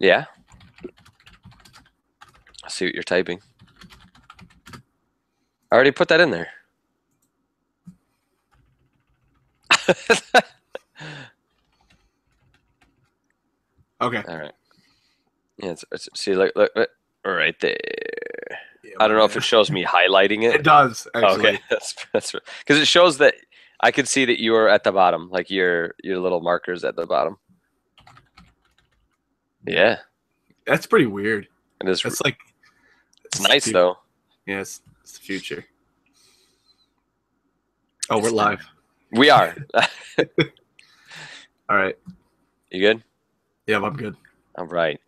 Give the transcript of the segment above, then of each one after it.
Yeah. I see what you're typing. I already put that in there. Okay. All right. Yeah. See, look, right there. Yeah, I don't know if it shows me highlighting it. It does actually. Okay, that's because it shows that I could see that you are at the bottom, like your little markers at the bottom. Yeah, That's pretty weird. it is. That's like It's nice though. Yes, it's the future. Oh, we're live. We are. All right. You good? Yeah, I'm good. All right.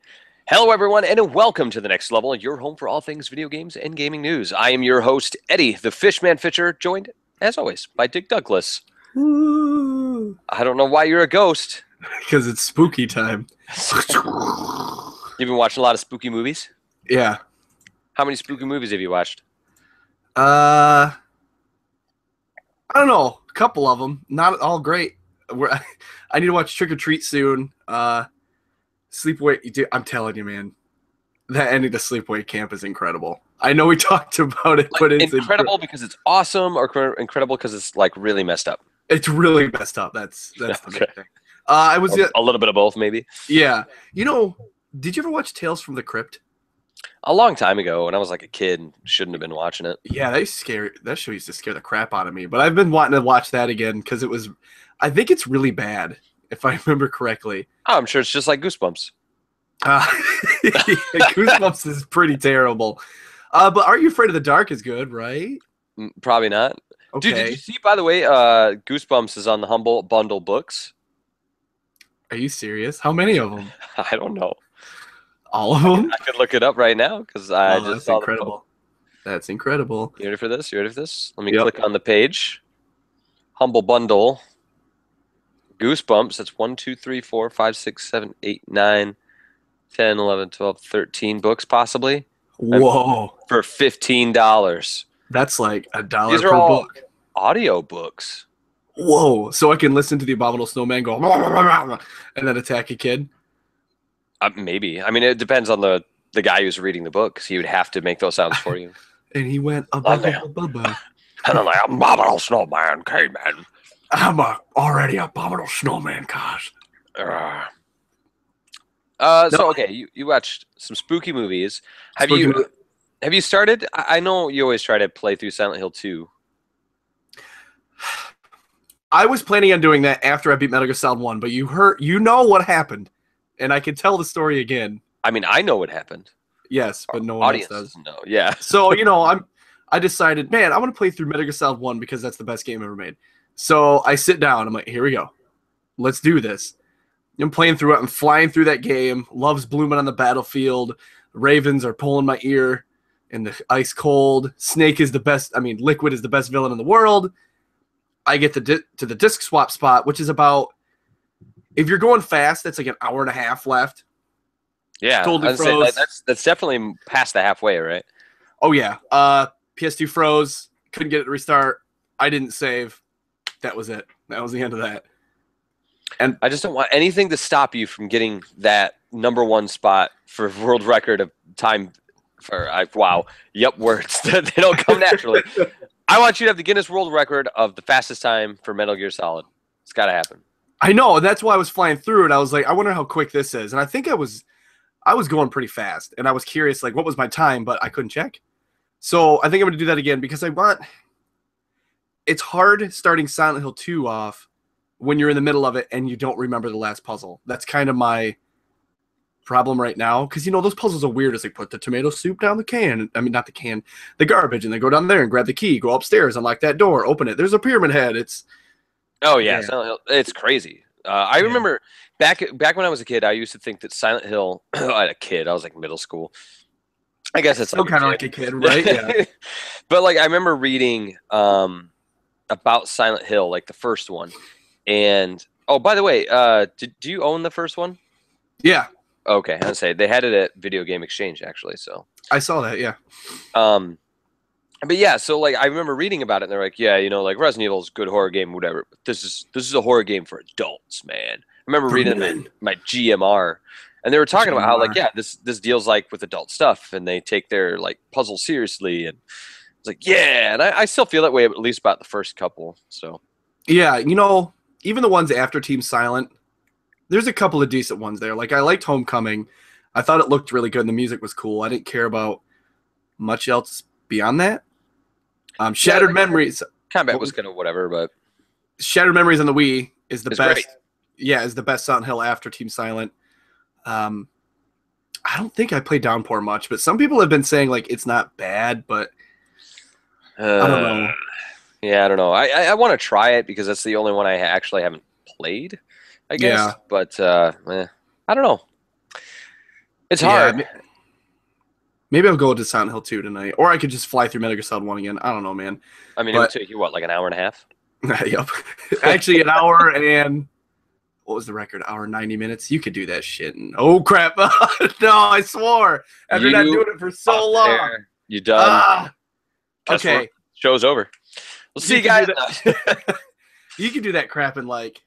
Hello, everyone, and welcome to The Next Level, your home for all things video games and gaming news. I am your host, Eddie, the Fishman Fisher, joined, as always, by Dick Douglas. Woo. I don't know why you're a ghost. Because it's spooky time. You've been watching a lot of spooky movies? Yeah. How many spooky movies have you watched? I don't know. A couple of them. Not all great. I need to watch Trick or Treat soon. Sleepaway. Dude, I'm telling you, man. That ending to Sleepaway Camp is incredible. I know we talked about it, but it's incredible because it's awesome, or incredible because it's like really messed up. It's really messed up. That's okay. the main thing. I was a little bit of both, maybe. Yeah. You know, did you ever watch Tales from the Crypt? A long time ago, when I was like a kid, and shouldn't have been watching it. Yeah, that show used to scare the crap out of me. But I've been wanting to watch that again because I think it's really bad, if I remember correctly. Oh, I'm sure it's just like Goosebumps. Goosebumps is pretty terrible. But Are You Afraid of the Dark is good, right? Probably not. Okay. Dude, did you see, by the way, Goosebumps is on the Humble Bundle books? Are you serious? How many of them? I don't know. All of them? I could look it up right now because I just that's saw incredible. That's incredible. You ready for this? Let me click on the page. Humble Bundle. Goosebumps. That's 1, 2, 3, 4, 5, 6, 7, 8, 9, 10, 11, 12, 13 books possibly. Whoa. For $15. That's like $1 These per are all book. Audio books. Whoa. So I can listen to the Abominable Snowman go and then attack a kid? Maybe. I mean, it depends on the guy who's reading the book, because he would have to make those sounds for you. And he went, And then like, Abominable Snowman came in. I'm already Abominable Snowman, gosh. So, okay, you watched some spooky movies. Have you started? I know you always try to play through Silent Hill 2. I was planning on doing that after I beat Metal Gear Solid 1, but you know what happened, and I can tell the story again. I mean, I know what happened. Yes, but no one else does. No, yeah. So, I decided, man, I want to play through Metal Gear Solid 1 because that's the best game ever made. So I sit down. I'm like, here we go. Let's do this. I'm playing through it. I'm flying through that game. Love's blooming on the battlefield. Ravens are pulling my ear in the ice cold. Snake is the best. I mean, Liquid is the best villain in the world. I get to the disc swap spot, which is about, if you're going fast, that's like an hour and a half left. Yeah, Totally froze. That's definitely past the halfway, right? Oh, yeah. PS2 froze. Couldn't get it to restart. I didn't save. That was it. That was the end of that. And I just don't want anything to stop you from getting that #1 spot for world record of time. Words they don't come naturally. I want you to have the Guinness World Record of the fastest time for Metal Gear Solid. It's got to happen. I know. That's why I was flying through it. I was like, I wonder how quick this is. And I think I was going pretty fast. And I was curious, like, what was my time? But I couldn't check. So I think I'm going to do that again because it's hard starting Silent Hill 2 off when you're in the middle of it and you don't remember the last puzzle. That's kind of my problem right now. Because, those puzzles are weird. It's like, put the tomato soup down the can. I mean, not the can, the garbage. And then go down there and grab the key. Go upstairs, unlock that door, open it. There's a pyramid head. Oh, yeah. Silent Hill, it's crazy. I remember back when I was a kid, I used to think that Silent Hill, I was like middle school. I guess it's still kind of like a kid, right? Yeah. But like I remember reading about Silent Hill, like the first one. And oh, by the way, do you own the first one? Yeah. Okay, I was say they had it at Video Game Exchange actually. So I saw that. Yeah. But yeah, so like I remember reading about it, and they're like, yeah, like Resident Evil is a good horror game, whatever. But this is a horror game for adults, man. I remember reading my GMR, And they were talking about how like, Jamar. yeah, this deals like with adult stuff, and they take their like puzzle seriously, and it's like, yeah, and I still feel that way at least about the first couple. So Yeah, even the ones after Team Silent, there's a couple of decent ones there. Like I liked Homecoming. I thought it looked really good and the music was cool. I didn't care about much else beyond that. Shattered like, Memories. combat was kind of whatever, but Shattered Memories on the Wii is the it's best. great. Yeah, is the best Silent Hill after Team Silent. I don't think I played Downpour much, but some people have been saying like it's not bad, but I don't know. Yeah, I don't know. I want to try it because that's the only one I actually haven't played, I guess. Yeah. But I don't know. It's hard. Yeah, maybe I'll go to Silent Hill 2 tonight, or I could just fly through Metal Gear Solid 1 again. I don't know, man. I mean, it would take you what, like an hour and a half? Yep. Actually, an hour and what was the record? Hour and 90 minutes. You could do that shit. And, oh crap! No, I swore. After not doing it for so long. There. You done? Okay. Show's over. We'll see you guys. You could do that crap in like.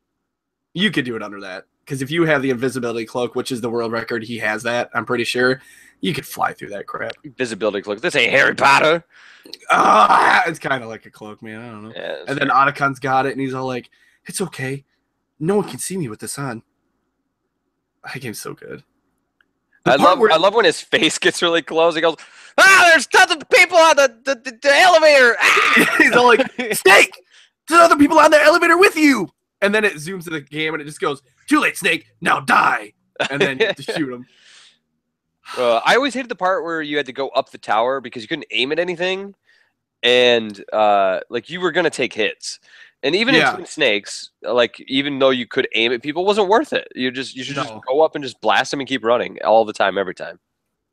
You could do it under that because if you have the invisibility cloak, which is the world record, he has that. I'm pretty sure you could fly through that crap. Invisibility cloak. This ain't Harry Potter. It's kind of like a cloak, man. I don't know. Yeah, and then Otacon's got it, and he's all like, "It's okay. No one can see me with this on." That game's so good. I love when his face gets really close. He goes, there's tons of people on the elevator. He's all like, Snake, there's other people on the elevator with you. And then it zooms to the game and it just goes, too late, Snake, now die. And then you have to shoot him. I always hated the part where you had to go up the tower because you couldn't aim at anything. And like you were going to take hits. And even in Twin Snakes, like even though you could aim at people, it wasn't worth it. You should just go up and just blast them and keep running all the time, every time.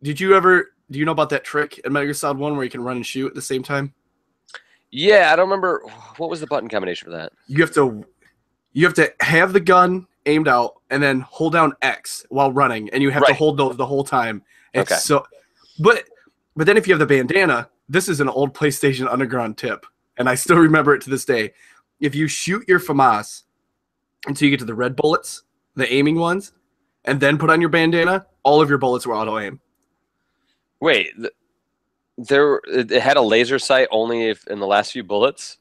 Do you know about that trick in Metal Gear Solid 1 where you can run and shoot at the same time? Yeah, I don't remember. What was the button combination for that? You have to have the gun aimed out and then hold down X while running, and you have to hold those the whole time. It's but then if you have the bandana, this is an old PlayStation Underground tip, and I still remember it to this day. If you shoot your FAMAS until you get to the red bullets, the aiming ones, and then put on your bandana, all of your bullets will auto aim. Wait, it had a laser sight only if in the last few bullets?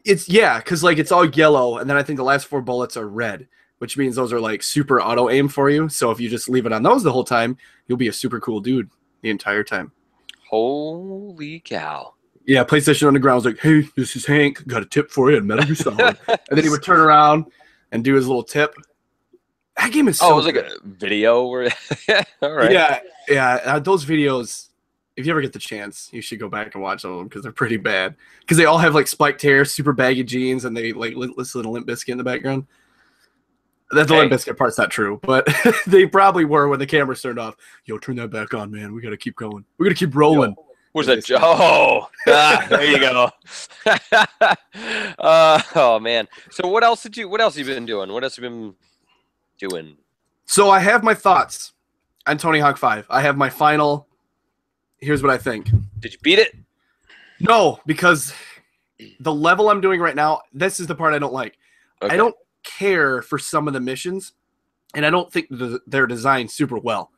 Because like it's all yellow, and then I think the last 4 bullets are red, which means those are like super auto aim for you. So if you just leave it on those the whole time, you'll be a super cool dude the entire time. Holy cow. Yeah, PlayStation Underground was like, hey, this is Hank. Got a tip for you in Metal Gear Solid. And then he would turn around and do his little tip. That game is so it was like a video where all right. Yeah. Those videos, if you ever get the chance, you should go back and watch them because they're pretty bad. Because they all have like spiked hair, super baggy jeans, and they like listen to Limp Bizkit in the background. That the Limp Bizkit part's not true, but they probably were when the camera turned off. Yo, turn that back on, man. We gotta keep going. We gotta keep rolling. Yo. Where's that? There you go. Oh man. So what else have you been doing? What else have you been doing? So I have my thoughts on Tony Hawk 5. I have my final. Here's what I think. Did you beat it? No, because the level I'm doing right now, this is the part I don't like. Okay. I don't care for some of the missions, and I don't think they're designed super well.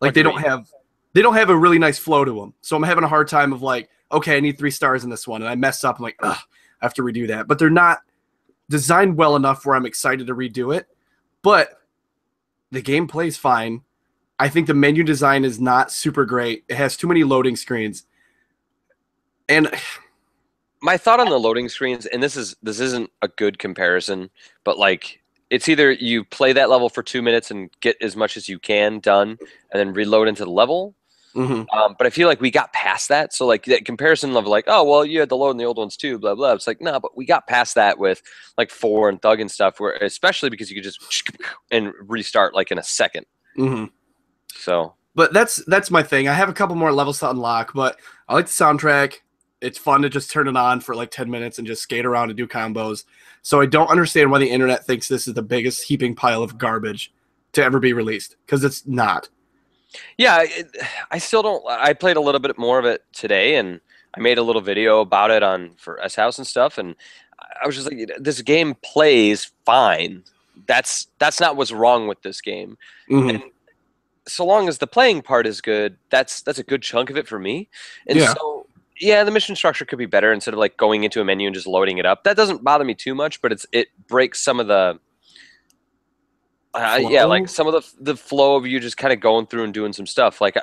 Like they don't have a really nice flow to them. So I'm having a hard time of like, okay, I need 3 stars in this one, and I mess up. I'm like, ugh, I have to redo that. But they're not designed well enough where I'm excited to redo it. But the gameplay is fine. I think the menu design is not super great. It has too many loading screens. And my thought on the loading screens, and this isn't a good comparison, but like it's either you play that level for 2 minutes and get as much as you can done and then reload into the level. Mm-hmm. But I feel like we got past that. So like that comparison of like, oh, well, you had to load in the old ones too, blah, blah. It's like, no, but we got past that with like 4 and Thug and stuff, where especially because you could just and restart like in a second. Mm-hmm. So, but that's my thing. I have a couple more levels to unlock, but I like the soundtrack. It's fun to just turn it on for like 10 minutes and just skate around and do combos. So I don't understand why the internet thinks this is the biggest heaping pile of garbage to ever be released, because it's not. Yeah, I still don't. I played a little bit more of it today, and I made a little video about it for S House and stuff, and I was just like, this game plays fine. That's not what's wrong with this game. Mm-hmm. And so long as the playing part is good, that's a good chunk of it for me. And Yeah. so yeah, the mission structure could be better instead of like going into a menu and just loading it up. That doesn't bother me too much, but it breaks some of the yeah, Flow? like some of the flow of you just kind of going through and doing some stuff. Like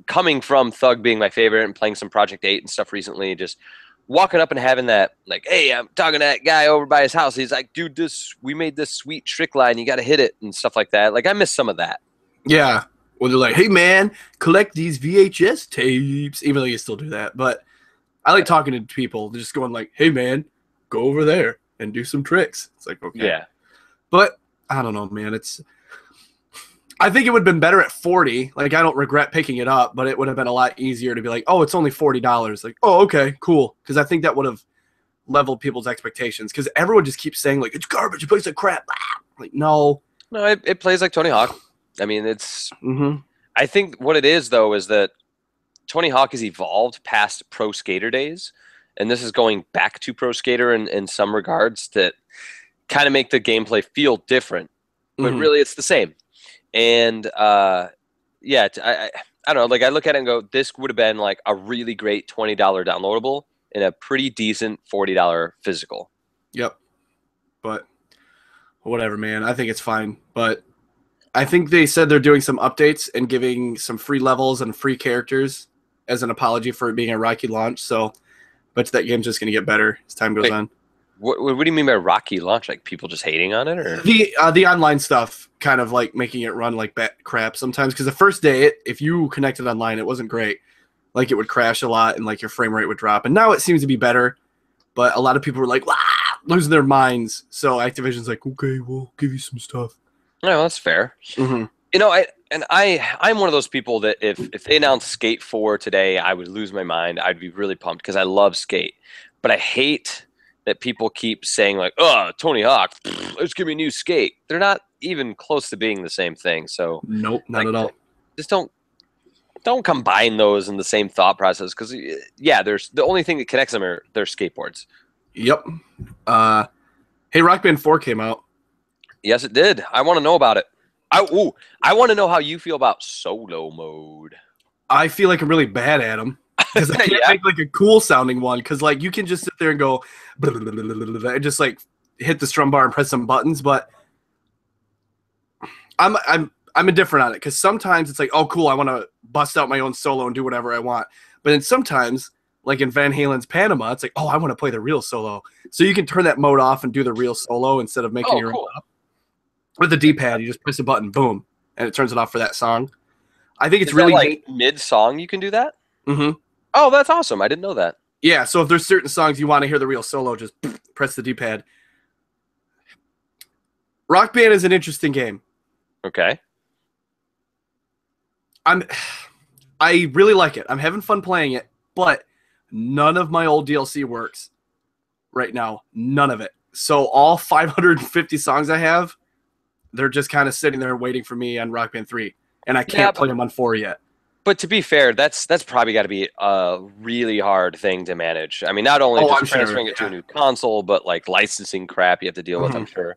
coming from Thug being my favorite and playing some Project 8 and stuff recently, just walking up and having that, like, hey, I'm talking to that guy over by his house. He's like, dude, we made this sweet trick line. You got to hit it and stuff like that. Like, I miss some of that. Yeah. Well, they're like, hey, man, collect these VHS tapes, even though you still do that. But I like talking to people. They're just going like, hey, man, go over there and do some tricks. It's like, okay. Yeah. But I don't know, man. I think it would have been better at 40. Like, I don't regret picking it up, but it would have been a lot easier to be like, oh, it's only $40. Like, oh, okay, cool. Because I think that would have leveled people's expectations. Because everyone just keeps saying, like, it's garbage. It plays like crap. Like, no. No, it plays like Tony Hawk. I mean, it's. Mm-hmm. I think what it is, though, is that Tony Hawk has evolved past Pro Skater days. And this is going back to Pro Skater in some regards that kind of make the gameplay feel different. But really, it's the same. And yeah, I don't know. Like, I look at it and go, this would have been like a really great $20 downloadable and a pretty decent $40 physical. Yep. But whatever, man. I think it's fine. But I think they said they're doing some updates and giving some free levels and free characters as an apology for it being a rocky launch. So I bet that game's just going to get better as time goes on. What do you mean by rocky launch? Like people just hating on it, or the online stuff kind of like making it run like crap sometimes? Because the first day, if you connected online, it wasn't great. Like it would crash a lot and like your frame rate would drop. And now it seems to be better. But a lot of people were like, losing their minds. So Activision's like, okay, we'll give you some stuff. No, that's fair. Mm-hmm. I'm one of those people that if they announced Skate 4 today, I would lose my mind. I'd be really pumped because I love Skate, but I hate that people keep saying like, "Oh, Tony Hawk, let's give me a new Skate." They're not even close to being the same thing. So nope, not at all. Just don't combine those in the same thought process because yeah, there's the only thing that connects them are their skateboards. Yep. Hey, Rock Band 4 came out. Yes, it did. I want to know about it. I want to know how you feel about solo mode. I feel like I'm really bad at them because I can't make like a cool sounding one. Because like you can just sit there and go and just like hit the strum bar and press some buttons. But I'm indifferent on it because sometimes it's like, oh cool, I want to bust out my own solo and do whatever I want. But then sometimes, like in Van Halen's Panama, it's like, oh, I want to play the real solo. So you can turn that mode off and do the real solo instead of making your own up. With the D-pad, you just press a button, boom, and it turns it off for that song. I think it's really like mid-song you can do that? Mm-hmm. Oh, that's awesome. I didn't know that. Yeah, so if there's certain songs you want to hear the real solo, just press the D-pad. Rock Band is an interesting game. Okay. I really like it. I'm having fun playing it, but none of my old DLC works right now. None of it. So all 550 songs I have, they're just kind of sitting there waiting for me on Rock Band 3, and I can't play them on 4 yet. But to be fair, that's probably got to be a really hard thing to manage. I mean, not only just transferring it to a new console, but like licensing crap you have to deal with, I'm sure.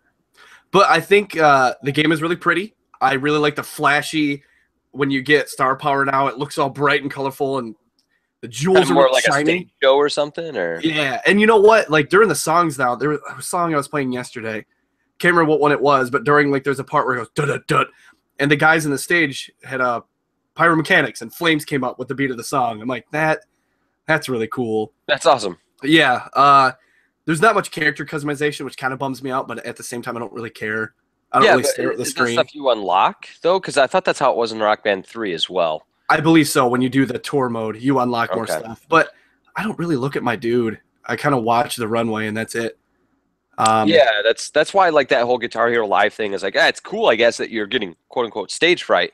But I think the game is really pretty. I really like the flashy, when you get star power now, it looks all bright and colorful, and the jewels kind of are more like shiny. A stage show or something, or yeah. And you know what? Like during the songs now, there was a song I was playing yesterday. Can't remember what one it was, but during like there's a part where it goes dut dut dut, and the guys in the stage had pyromechanics and flames came up with the beat of the song. I'm like, that's really cool. That's awesome. Yeah. There's not much character customization, which kind of bums me out, but at the same time, I don't really care. I don't really stare at the screen. Is that stuff you unlock though? Because I thought that's how it was in Rock Band 3 as well. I believe so. When you do the tour mode, you unlock more stuff. But I don't really look at my dude. I kind of watch the runway, and that's it. Yeah, that's why like that whole Guitar Hero Live thing is like, it's cool, I guess, that you're getting quote unquote stage fright,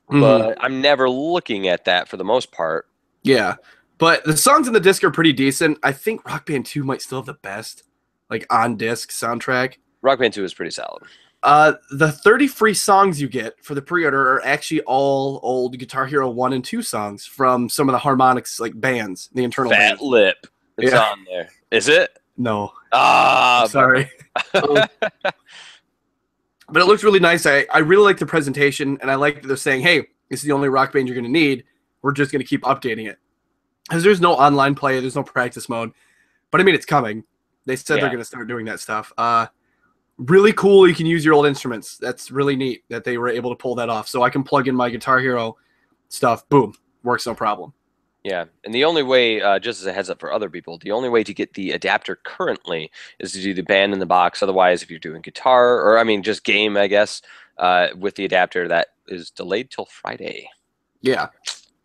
but I'm never looking at that for the most part. Yeah, but the songs in the disc are pretty decent. I think Rock Band 2 might still have the best, like on disc soundtrack. Rock Band 2 is pretty solid. The 30 free songs you get for the pre-order are actually all old Guitar Hero 1 and 2 songs from some of the Harmonix like bands, the internal Fat bands. Lip. It's on there. Is it? No. Sorry. But it looks really nice. I really like the presentation, and I like that they're saying, hey, This is the only Rock Band you're going to need. We're just going to keep updating it. Because there's no online play, there's no practice mode. But I mean, it's coming. They said they're going to start doing that stuff. Really cool. You can use your old instruments. That's really neat that they were able to pull that off. So I can plug in my Guitar Hero stuff. Boom. Works no problem. Yeah, and the only way, just as a heads up for other people, the only way to get the adapter currently is to do the band in the box. Otherwise, if you're doing guitar, or I mean just game, I guess, with the adapter, that is delayed till Friday. Yeah.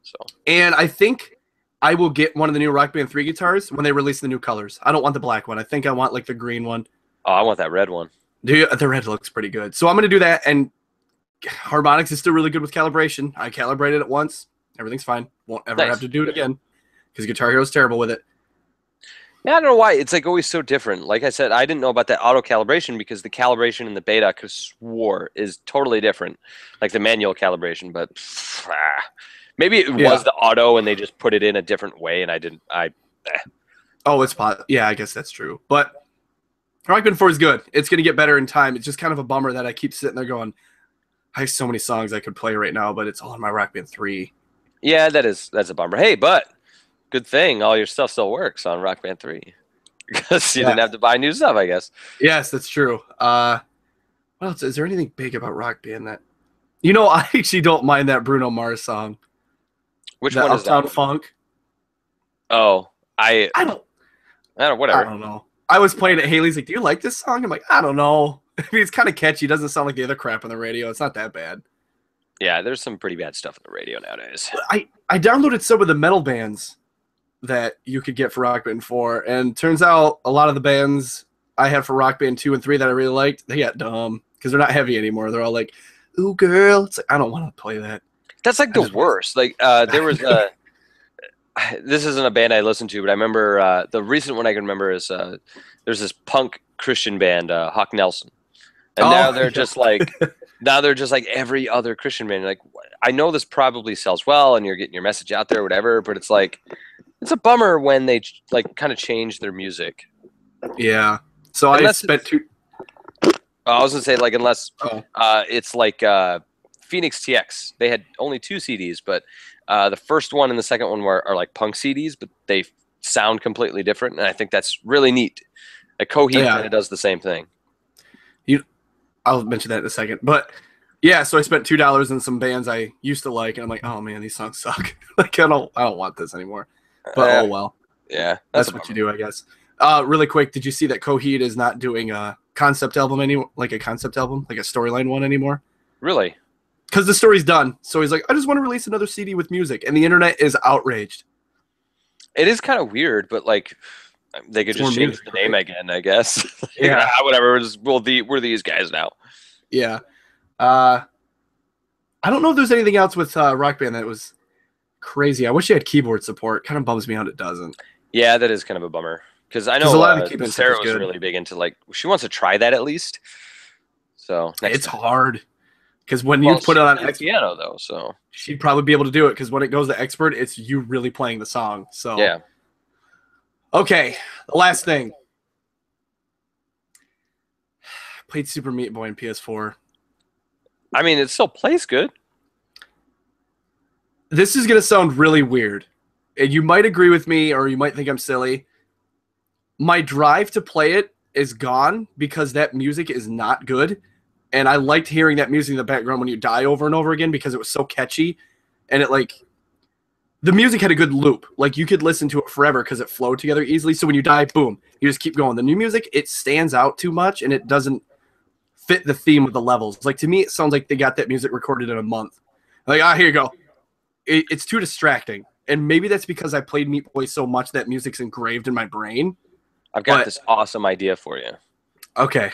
So. And I think I will get one of the new Rock Band 3 guitars when they release the new colors. I don't want the black one. I think I want like the green one. Oh, I want that red one. The red looks pretty good. So I'm going to do that. And harmonics is still really good with calibration. I calibrated it once. Everything's fine. Won't ever have to do it again because Guitar Hero is terrible with it. Yeah, I don't know why. It's like always so different. Like I said, I didn't know about that auto calibration because the calibration in the beta, I could have swore, is totally different. Like the manual calibration, but maybe it was the auto and they just put it in a different way and I didn't. Oh, it's yeah, I guess that's true. But Rock Band 4 is good. It's going to get better in time. It's just kind of a bummer that I keep sitting there going, I have so many songs I could play right now, but it's all in my Rock Band 3. Yeah, that's a bummer. Hey, but good thing all your stuff still works on Rock Band 3 because you didn't have to buy new stuff, I guess. Yes, that's true. What else? Is there anything big about Rock Band that? You know, I actually don't mind that Bruno Mars song. Which one is that? Uptown Funk. Oh, I don't. Whatever. I don't know. I was playing it. Haley's like, "Do you like this song?" I'm like, "I don't know." I mean, it's kind of catchy. It doesn't sound like the other crap on the radio. It's not that bad. Yeah, there's some pretty bad stuff on the radio nowadays. I downloaded some of the metal bands that you could get for Rock Band 4, and turns out a lot of the bands I had for Rock Band 2 and 3 that I really liked, they got dumb because they're not heavy anymore. They're all like, "Ooh, girl." It's like, I don't want to play that. That's like the worst. Like there was this isn't a band I listened to, but I remember the recent one I can remember is there's this punk Christian band, Hawk Nelson, and now they're just like every other Christian band. Like, I know this probably sells well, and you're getting your message out there, or whatever. But it's like, it's a bummer when they like kind of change their music. Yeah. So unless I spent two. I was gonna say like unless it's like Phoenix TX. They had only 2 CDs, but the first one and the second one are like punk CDs, but they sound completely different, and I think that's really neat. Like Coheed kind of does the same thing. I'll mention that in a second, but yeah. So I spent $2 on some bands I used to like, and I'm like, oh man, these songs suck. Like I don't want this anymore. But oh well. Yeah, that's what you do, I guess. Really quick, did you see that Coheed is not doing a concept album anymore, like a storyline one anymore? Really? Because the story's done. So he's like, I just want to release another CD with music, and the internet is outraged. It is kind of weird, but like they could just change the name again, I guess. Yeah, whatever. We're these guys now. Yeah. I don't know if there's anything else with Rock Band that was crazy. I wish it had keyboard support. Kind of bums me out it doesn't. Yeah, that is kind of a bummer. Because I know a lot of keyboard Sarah was really big into like she wants to try that at least. So it's hard because when you put it on piano though, so she'd probably be able to do it because when it goes to expert, it's you really playing the song. So yeah. Okay, the last thing. Played Super Meat Boy on PS4. I mean, it still plays good. This is going to sound really weird. And you might agree with me or you might think I'm silly. My drive to play it is gone because that music is not good. And I liked hearing that music in the background when you die over and over again because it was so catchy. And it like, the music had a good loop. Like you could listen to it forever because it flowed together easily. So when you die, boom, you just keep going. The new music, it stands out too much and it doesn't fit the theme of the levels. Like to me, it sounds like they got that music recorded in a month. Like, here you go. It's too distracting. And maybe that's because I played Meat Boy so much that music's engraved in my brain. I've got this awesome idea for you. Okay.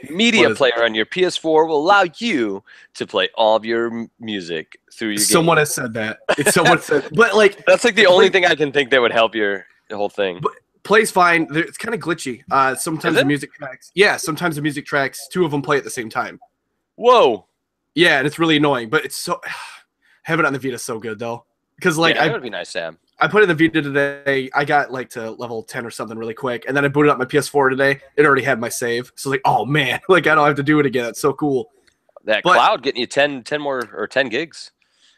Media player on your PS4 will allow you to play all of your music through your game. Someone has said that. Someone said, but like that's like the only thing I can think that would help your whole thing. But plays fine. It's kind of glitchy. Sometimes the music tracks. Yeah, sometimes the music tracks. 2 of them play at the same time. Whoa. Yeah, and it's really annoying. But it's so having it on the Vita is so good though. Because like that would be nice to have. I put it in the Vita today. I got like to level 10 or something really quick, and then I booted up my PS4 today. It already had my save, so like, oh man, like I don't have to do it again. That's so cool. That cloud getting you 10 more or 10 gigs.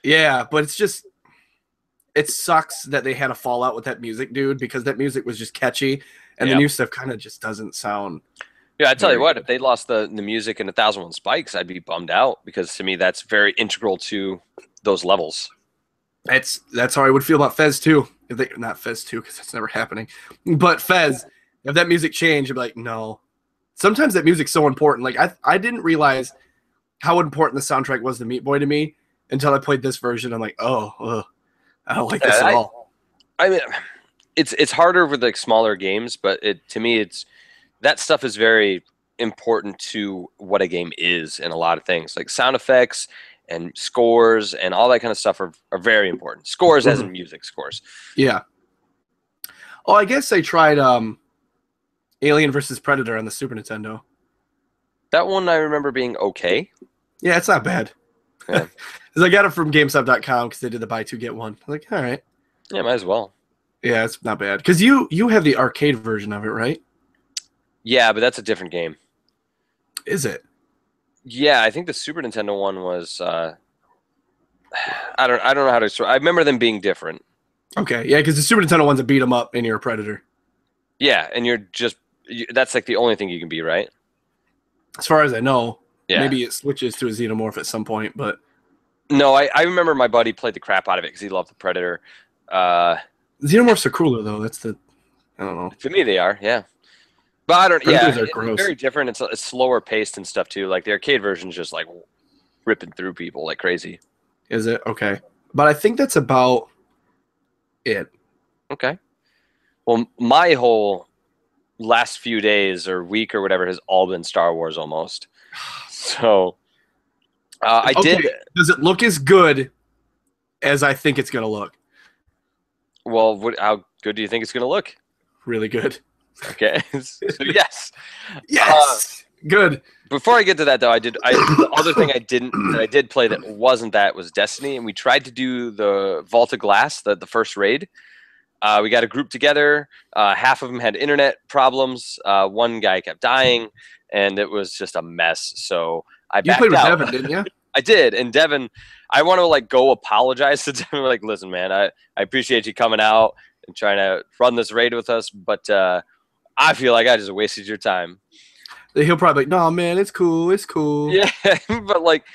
Yeah, but it's just it sucks that they had a fallout with that music, dude, because that music was just catchy, and the Yeah. new stuff kind of just doesn't sound. Yeah, I tell you Very what, good. if they lost the music in 1001 Spikes, I'd be bummed out because to me that's very integral to those levels. That's how I would feel about Fez too. If they not Fez 2 because that's never happening, but Fez, if that music changed, I'd be like, no. Sometimes that music's so important. Like I didn't realize how important the soundtrack was to Meat Boy to me until I played this version. I'm like, oh, ugh, I don't like this Yeah, at all. I mean, it's harder with like smaller games, but it to me it's that stuff is very important to what a game is in a lot of things. Like sound effects and scores and all that kind of stuff are very important. Scores as in music scores. Yeah. Oh, I guess I tried Alien versus Predator on the Super Nintendo. That one I remember being okay. Yeah, it's not bad. Yeah. 'Cause I got it from GameStop.com because they did the buy two get one. I'm like, all right. Yeah, might as well. Yeah, it's not bad. Because you have the arcade version of it, right? Yeah, but that's a different game. Is it? Yeah, I think the Super Nintendo one was I don't know how to I remember them being different. Okay, yeah, because the Super Nintendo one's a beat 'em up and you're a predator. Yeah, and that's like the only thing you can be, right? As far as I know, Yeah. maybe it switches to a xenomorph at some point, but No, I remember my buddy played the crap out of it because he loved the Predator. xenomorphs are cooler though. That's the I don't know. To me, they are, yeah. But I don't. Predators Yeah, are it's gross. very different. It's slower paced and stuff too. Like the arcade version's just like ripping through people like crazy. Is it? Okay. But I think that's about it. Okay. Well, my whole last few days or week or whatever has all been Star Wars almost. So I Okay, did. Does it look as good as I think it's gonna look? Well, how good do you think it's going to look? Really good. Okay. So yes. Yes. Good. Before I get to that, though, the other thing I did play that wasn't that was Destiny, and we tried to do the Vault of Glass, the first raid. We got a group together. Half of them had internet problems. One guy kept dying, and it was just a mess. So I You backed played with out. Devin, didn't you? I did, and Devin, I want to like go apologize to Devin. Like, listen, man, I appreciate you coming out and trying to run this raid with us, but I feel like I just wasted your time. He'll probably be like, no, man, it's cool. It's cool. Yeah, but like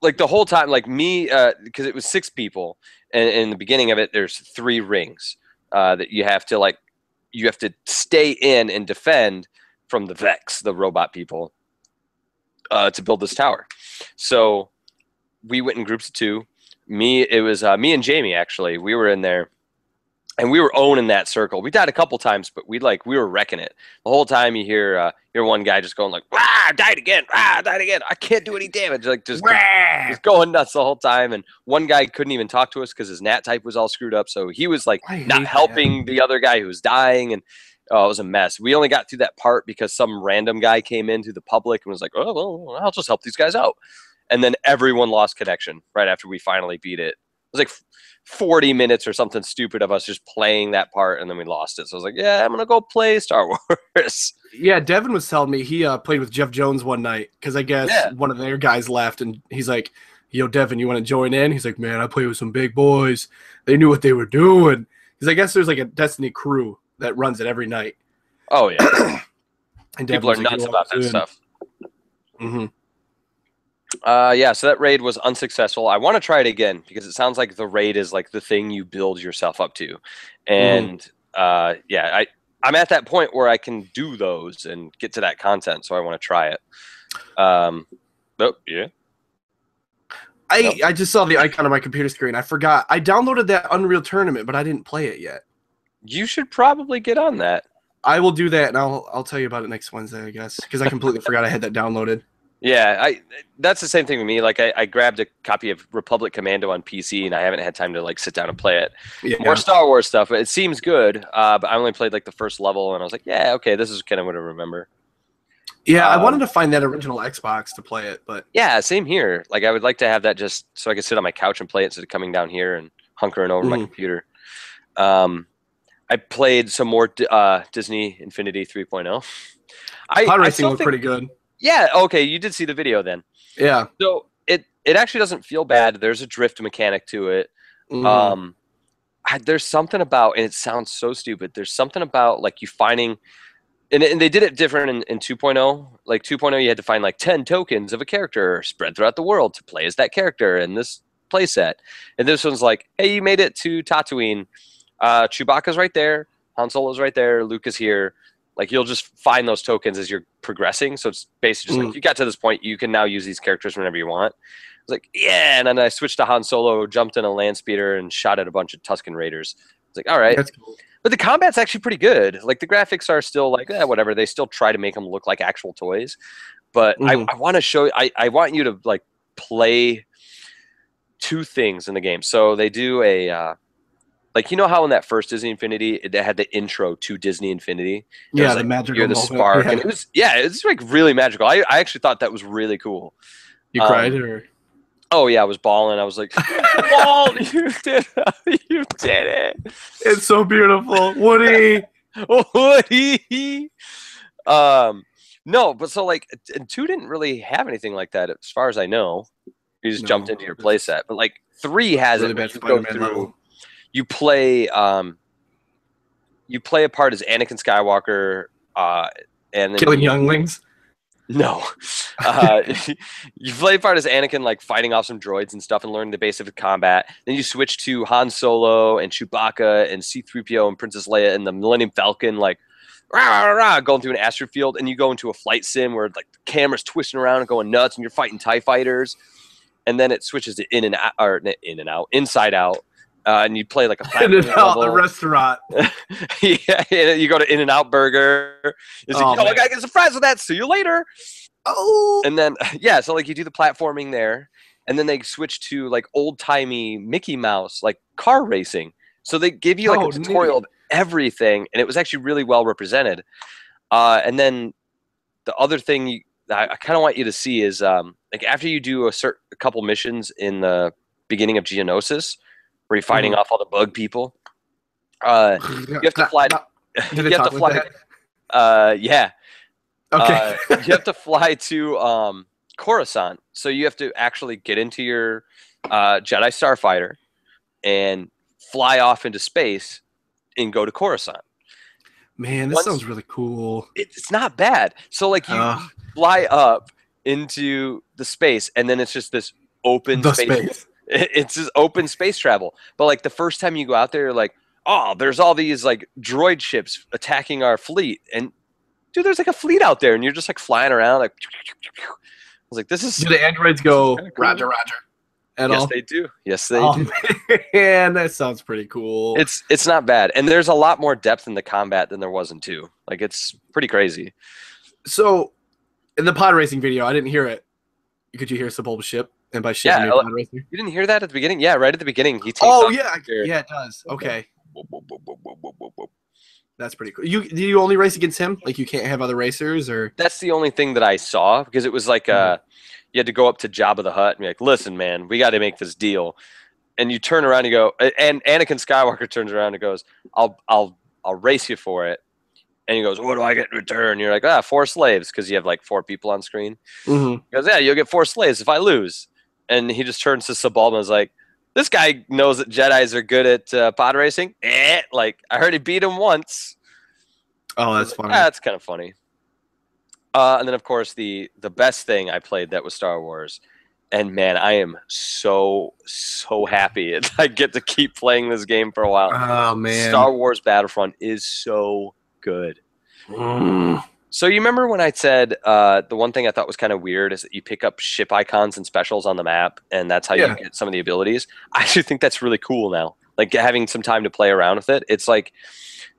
the whole time, like me, because it was 6 people, and in the beginning of it, there's 3 rings that you have to stay in and defend from the Vex, the robot people, to build this tower. So we went in groups of 2. It was me and Jamie actually. We were in there. And we were owning that circle. We died a couple times, but we were wrecking it. The whole time you hear one guy just going like, "Ah, died again! Ah, died again! I can't do any damage!" Like just going nuts the whole time. And one guy couldn't even talk to us because his nat type was all screwed up. So he was like not helping the other guy who was dying, and it was a mess. We only got through that part because some random guy came into the public and was like, "Oh, well, I'll just help these guys out." And then everyone lost connection right after we finally beat it. It was like 40 minutes or something stupid of us just playing that part, and then we lost it. So I was like, yeah, I'm going to go play Star Wars. Yeah, Devin was telling me he played with Jeff Jones one night because I guess one of their guys left, and he's like, yo, Devin, you want to join in? He's like, man, I play with some big boys. They knew what they were doing. Because I guess there's like a Destiny crew that runs it every night. Oh, yeah. And people are nuts about that stuff. Mm-hmm. Yeah, so that raid was unsuccessful. I want to try it again because it sounds like the raid is like the thing you build yourself up to. And yeah, I'm at that point where I can do those and get to that content, so I want to try it. Oh, yeah. I just saw the icon on my computer screen. I forgot. I downloaded that Unreal Tournament, but I didn't play it yet. You should probably get on that. I will do that, and I'll tell you about it next Wednesday, I guess, because I completely forgot I had that downloaded. Yeah, that's the same thing with me. Like I grabbed a copy of Republic Commando on PC, and I haven't had time to like sit down and play it. Yeah. More Star Wars stuff, but it seems good. But I only played like the first level, and I was like, yeah, okay, this is kind of what I remember. Yeah, I wanted to find that original Xbox to play it, but yeah, same here. Like I would like to have that just so I could sit on my couch and play it instead of coming down here and hunkering over my computer. I played some more Disney Infinity 3.0. Pod racing looked pretty good. Yeah, okay, you did see the video then. Yeah. So it it actually doesn't feel bad. There's a drift mechanic to it. Mhm. There's something about, and it sounds so stupid. There's something about like you finding, and they did it different in 2.0. Like 2.0, you had to find like 10 tokens of a character spread throughout the world to play as that character in this playset. And this one's like, hey, you made it to Tatooine. Chewbacca's right there. Han Solo's right there. Luke is here. Like you'll just find those tokens as you're progressing. So it's basically just like you got to this point, you can now use these characters whenever you want. I was like, yeah, and then I switched to Han Solo, jumped in a land speeder, and shot at a bunch of Tusken Raiders. I was like, all right. That's cool. But the combat's actually pretty good. Like the graphics are still like whatever. They still try to make them look like actual toys. But I want to show. I want you to like play two things in the game. So they do a like you know how in that first Disney Infinity it had the intro to Disney Infinity. It Yeah, was the like, magical you're the moment. spark, Yeah. and it's like really magical. I actually thought that was really cool. You cried or? Oh yeah, I was bawling. I was like, "Walt, you did it! You did it! It's so beautiful, Woody. Woody!" No, but so like, and 2 didn't really have anything like that as far as I know. You just jumped into your playset, but like 3 has Really it. bad You go Spider-Man through. level. You play a part as Anakin Skywalker, and then Killing younglings. no, you play a part as Anakin, like fighting off some droids and stuff, and learning the basic combat. Then you switch to Han Solo and Chewbacca and C-3PO and Princess Leia and the Millennium Falcon, like rah, rah, rah, going through an asteroid field, and you go into a flight sim where like the camera's twisting around and going nuts, and you're fighting TIE fighters. And then it switches to Inside Out. And you play like a In and out the restaurant. yeah, you go to In-N-Out Burger. It's like, I gotta get some fries with that. See you later. Oh. And then so like you do the platforming there, and then they switch to like old timey Mickey Mouse like car racing. So they give you like a tutorial of everything, and it was actually really well represented. And then the other thing I kind of want you to see is like after you do a couple missions in the beginning of Geonosis, where you're fighting off all the bug people. You have to fly. Did it talk like that? Yeah. Okay. You have to fly to Coruscant, so you have to actually get into your Jedi Starfighter and fly off into space and go to Coruscant. Man, this sounds really cool. It's not bad. So like you fly up into the space, and then it's just this open space. It's just open space travel. But like the first time you go out there, you're like, oh, there's all these like droid ships attacking our fleet, and dude, there's like a fleet out there, and you're just like flying around. Like, I was like, this is. Do the androids go Roger, Roger? Yes, they do. Yes, they do. Man, that sounds pretty cool. It's not bad, and there's a lot more depth in the combat than there was in 2. Like it's pretty crazy. So, in the pod racing video, I didn't hear it. Could you hear Sebulba's ship? And by ship, pod racing? You didn't hear that at the beginning? Yeah, right at the beginning. He takes yeah, it does. Okay. That's pretty cool. Do you only race against him? Like you can't have other racers, or? That's the only thing that I saw, because it was like you had to go up to Jabba the Hutt and be like, "Listen, man, we got to make this deal." And you turn around and go, and Anakin Skywalker turns around and goes, "I'll race you for it." And he goes, "What do I get in return?" And you're like, 4 slaves, because you have like 4 people on screen. Mm-hmm. He goes, "Yeah, you'll get 4 slaves if I lose." And he just turns to Sebulba and is like, "This guy knows that Jedis are good at pod racing. Like I heard he beat him once." Oh, that's funny. That's kind of funny. And then of course the best thing I played that was Star Wars, and man, I am so happy I get to keep playing this game for a while. Oh man, Star Wars Battlefront is so good. So you remember when I said the one thing I thought was kind of weird is that you pick up ship icons and specials on the map, and that's how you get some of the abilities? I actually think that's really cool now. Like having some time to play around with it. It's like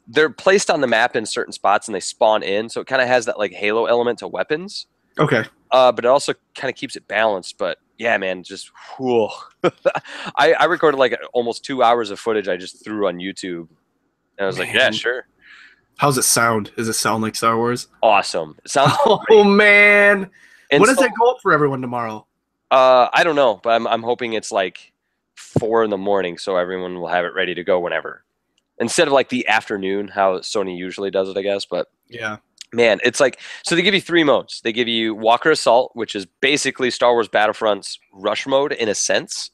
they're placed on the map in certain spots and they spawn in, so it kind of has that like Halo element to weapons. Okay. But it also kind of keeps it balanced. But yeah, man, just whew. I recorded like almost 2 hours of footage I just threw on YouTube, and I was like, yeah, sure. How's it sound? Does it sound like Star Wars? Awesome. It sounds great. Man. And what does that go up for everyone tomorrow? I don't know, but I'm hoping it's like 4 a.m, so everyone will have it ready to go whenever. Instead of like the afternoon, how Sony usually does it, I guess. But yeah, Man, it's like, so they give you 3 modes. They give you Walker Assault, which is basically Star Wars Battlefront's rush mode in a sense,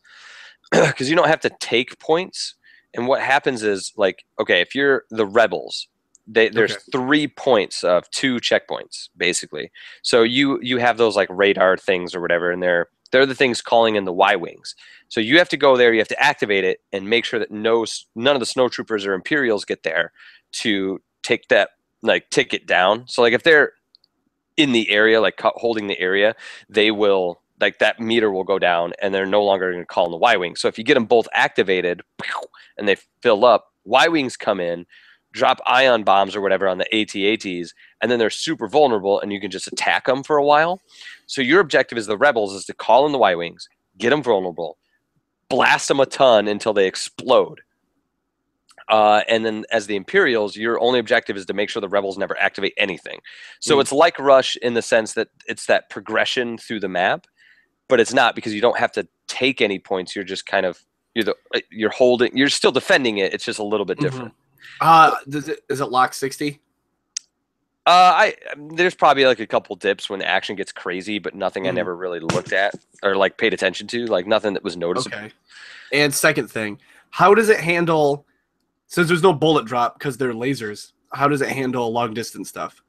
because you don't have to take points. And what happens is, like, okay, if you're the rebels, there's Okay. 3 points of 2 checkpoints, basically. So you have those like radar things or whatever, and they're the things calling in the Y-wings. So you have to go there, you have to activate it, and make sure that none of the snowtroopers or Imperials get there to take that like ticket down. So like if they're in the area, like holding the area, they will like that meter will go down, and they're no longer going to call in the Y-wing. So if you get them both activated and they fill up, Y-wings come in, drop ion bombs or whatever on the AT-ATs, and then they're super vulnerable, and you can just attack them for a while. So your objective as the rebels is to call in the Y-wings, get them vulnerable, blast them a ton until they explode. And then as the Imperials, your only objective is to make sure the rebels never activate anything. So it's like Rush in the sense that it's that progression through the map, but it's not, because you don't have to take any points. You're just kind of you're still defending it. It's just a little bit different. Is it lock 60? There's probably like a couple dips when action gets crazy, but nothing I never really looked at or like paid attention to, like nothing that was noticeable. Okay. And second thing, how does it handle, since there's no bullet drop because they're lasers, how does it handle long distance stuff?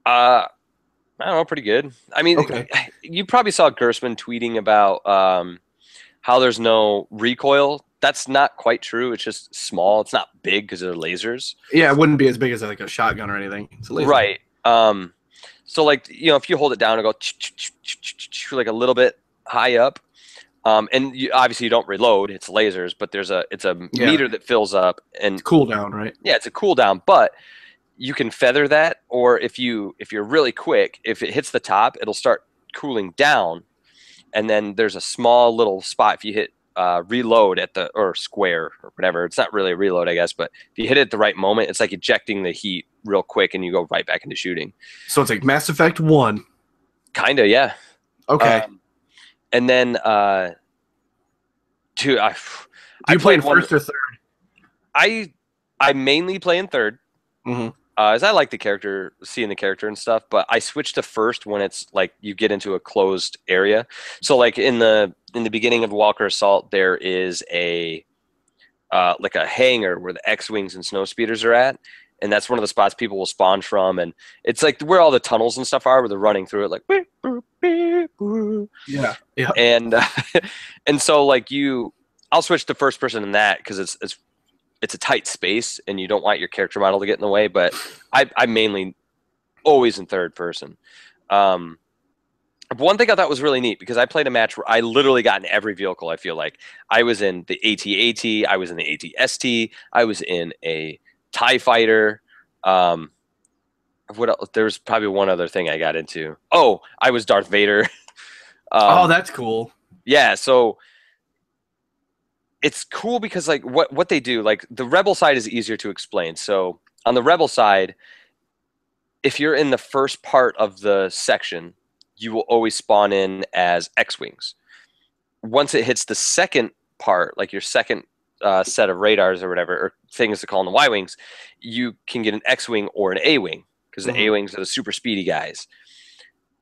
I don't know, pretty good. I mean, Okay. You probably saw Gersman tweeting about how there's no recoil. That's not quite true. It's just small. It's not big because they're lasers. Yeah, it wouldn't be as big as like a shotgun or anything. It's a laser. Right. So like, if you hold it down and go like a little bit high up, and obviously you don't reload. It's lasers, but it's a meter that fills up, and Cooldown, right? yeah, it's a cooldown. But you can feather that, or if you're really quick, if it hits the top, it'll start cooling down, and then there's a small little spot if you hit reload or square or whatever. It's not really a reload, I guess, but if you hit it at the right moment, it's like ejecting the heat real quick, and you go right back into shooting. So it's like Mass Effect 1. Kinda, yeah. Okay. And then, Do you play in first or third? I mainly play in third. Mm-hmm. As I like the character, seeing the character and stuff, but I switch to first when it's like you get into a closed area. So like in the beginning of Walker Assault, there is a like a hangar where the X-wings and snowspeeders are at, and that's one of the spots people will spawn from, and it's like where all the tunnels and stuff are, where they're running through it, like yeah. and so like I'll switch to first person in that because it's a tight space and you don't want your character model to get in the way, but I mainly always in third person. One thing I thought was really neat, because I played a match where I literally got in every vehicle. I feel like I was in the AT-AT, I was in the AT-ST, I was in a TIE fighter. What else? There was probably one other thing I got into. Oh, I was Darth Vader. Oh, that's cool. Yeah, so it's cool because like what they do, like the Rebel side is easier to explain. So on the Rebel side, if you're in the first part of the section, you will always spawn in as X-wings. Once it hits the second part, like your second set of radars or whatever, or things to call in the Y-wings, you can get an X-wing or an A-wing, because the A-wings are the super speedy guys.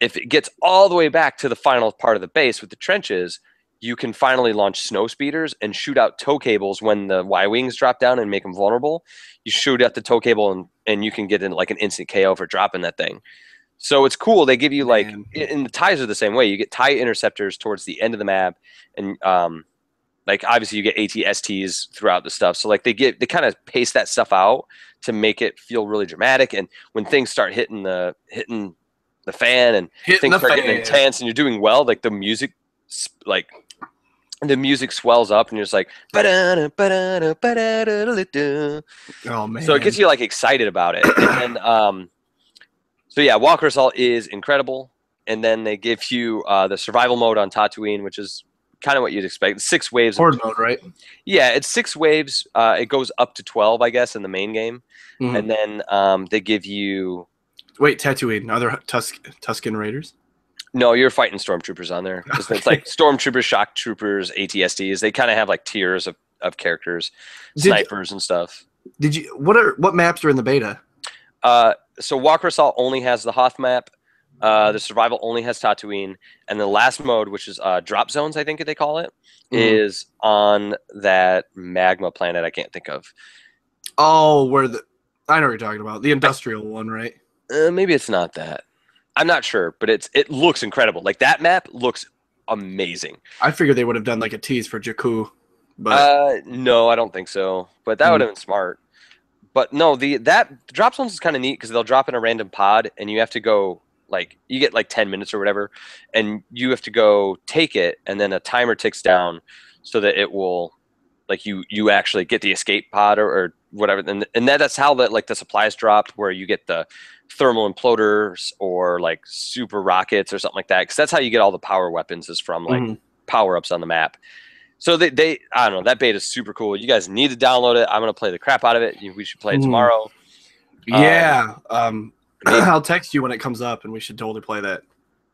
If it gets all the way back to the final part of the base with the trenches, you can finally launch snow speeders and shoot out tow cables when the Y-wings drop down and make them vulnerable. You shoot at the tow cable and you can get in like an instant KO for dropping that thing. So it's cool. They give you like, and the TIEs are the same way. You get TIE interceptors towards the end of the map, and like obviously you get AT-STs throughout the stuff. So like they kind of pace that stuff out to make it feel really dramatic. And when things start hitting the fan and things start getting intense and you're doing well, like the music swells up and you're just like, oh man. So it gets you like excited about it. And then so yeah, Walker Assault is incredible. And then they give you the survival mode on Tatooine, which is kind of what you'd expect. 6 waves. Horde mode, right? Yeah, it's 6 waves. It goes up to 12, I guess, in the main game. And then they give you... Wait, Tatooine. Are there Tusken Raiders? No, you're fighting stormtroopers on there. Okay. It's like stormtroopers, shock troopers, AT-STs. They kind of have like tiers of characters, snipers and stuff. What maps are in the beta? So Walker Assault only has the Hoth map. The Survival only has Tatooine, and the last mode, which is Drop Zones, I think they call it, is on that magma planet I can't think of. Oh, I know what you're talking about. The industrial one, right? Maybe it's not that. I'm not sure, but it looks incredible. Like that map looks amazing. I figured they would have done like a tease for Jakku, but no, I don't think so. But that would have been smart. But no, that Drop Zones is kind of neat because they'll drop in a random pod, and you have to go like you get like 10 minutes or whatever, and you have to go take it, and then a timer ticks down so that it will like you actually get the escape pod or whatever, and that's how the supplies dropped, where you get the thermal imploders or like super rockets or something like that, because that's how you get all the power weapons is from like power ups on the map. So they I don't know, that beta is super cool. You guys need to download it. I'm gonna play the crap out of it. We should play it tomorrow. Yeah, I'll text you when it comes up, and we should totally play that.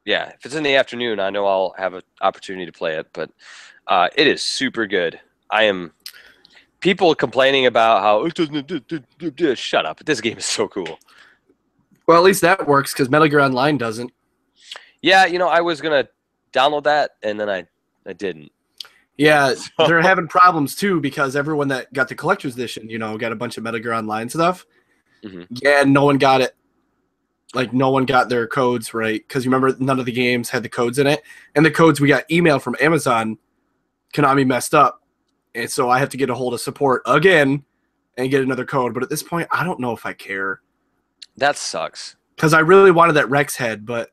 Yeah, if it's in the afternoon, I know I'll have an opportunity to play it, but it is super good. People complaining about how it doesn't. Shut up! This game is so cool. Well, at least that works because Metal Gear Online doesn't. Yeah, I was gonna download that, and then I didn't. Yeah, they're having problems too because everyone that got the collector's edition, got a bunch of Metal Gear Online stuff. Yeah, no one got it. Like, no one got their codes right because you remember none of the games had the codes in it, and the codes we got emailed from Amazon, Konami messed up, and so I have to get a hold of support again and get another code. But at this point, I don't know if I care. That sucks. Because I really wanted that Rex head, but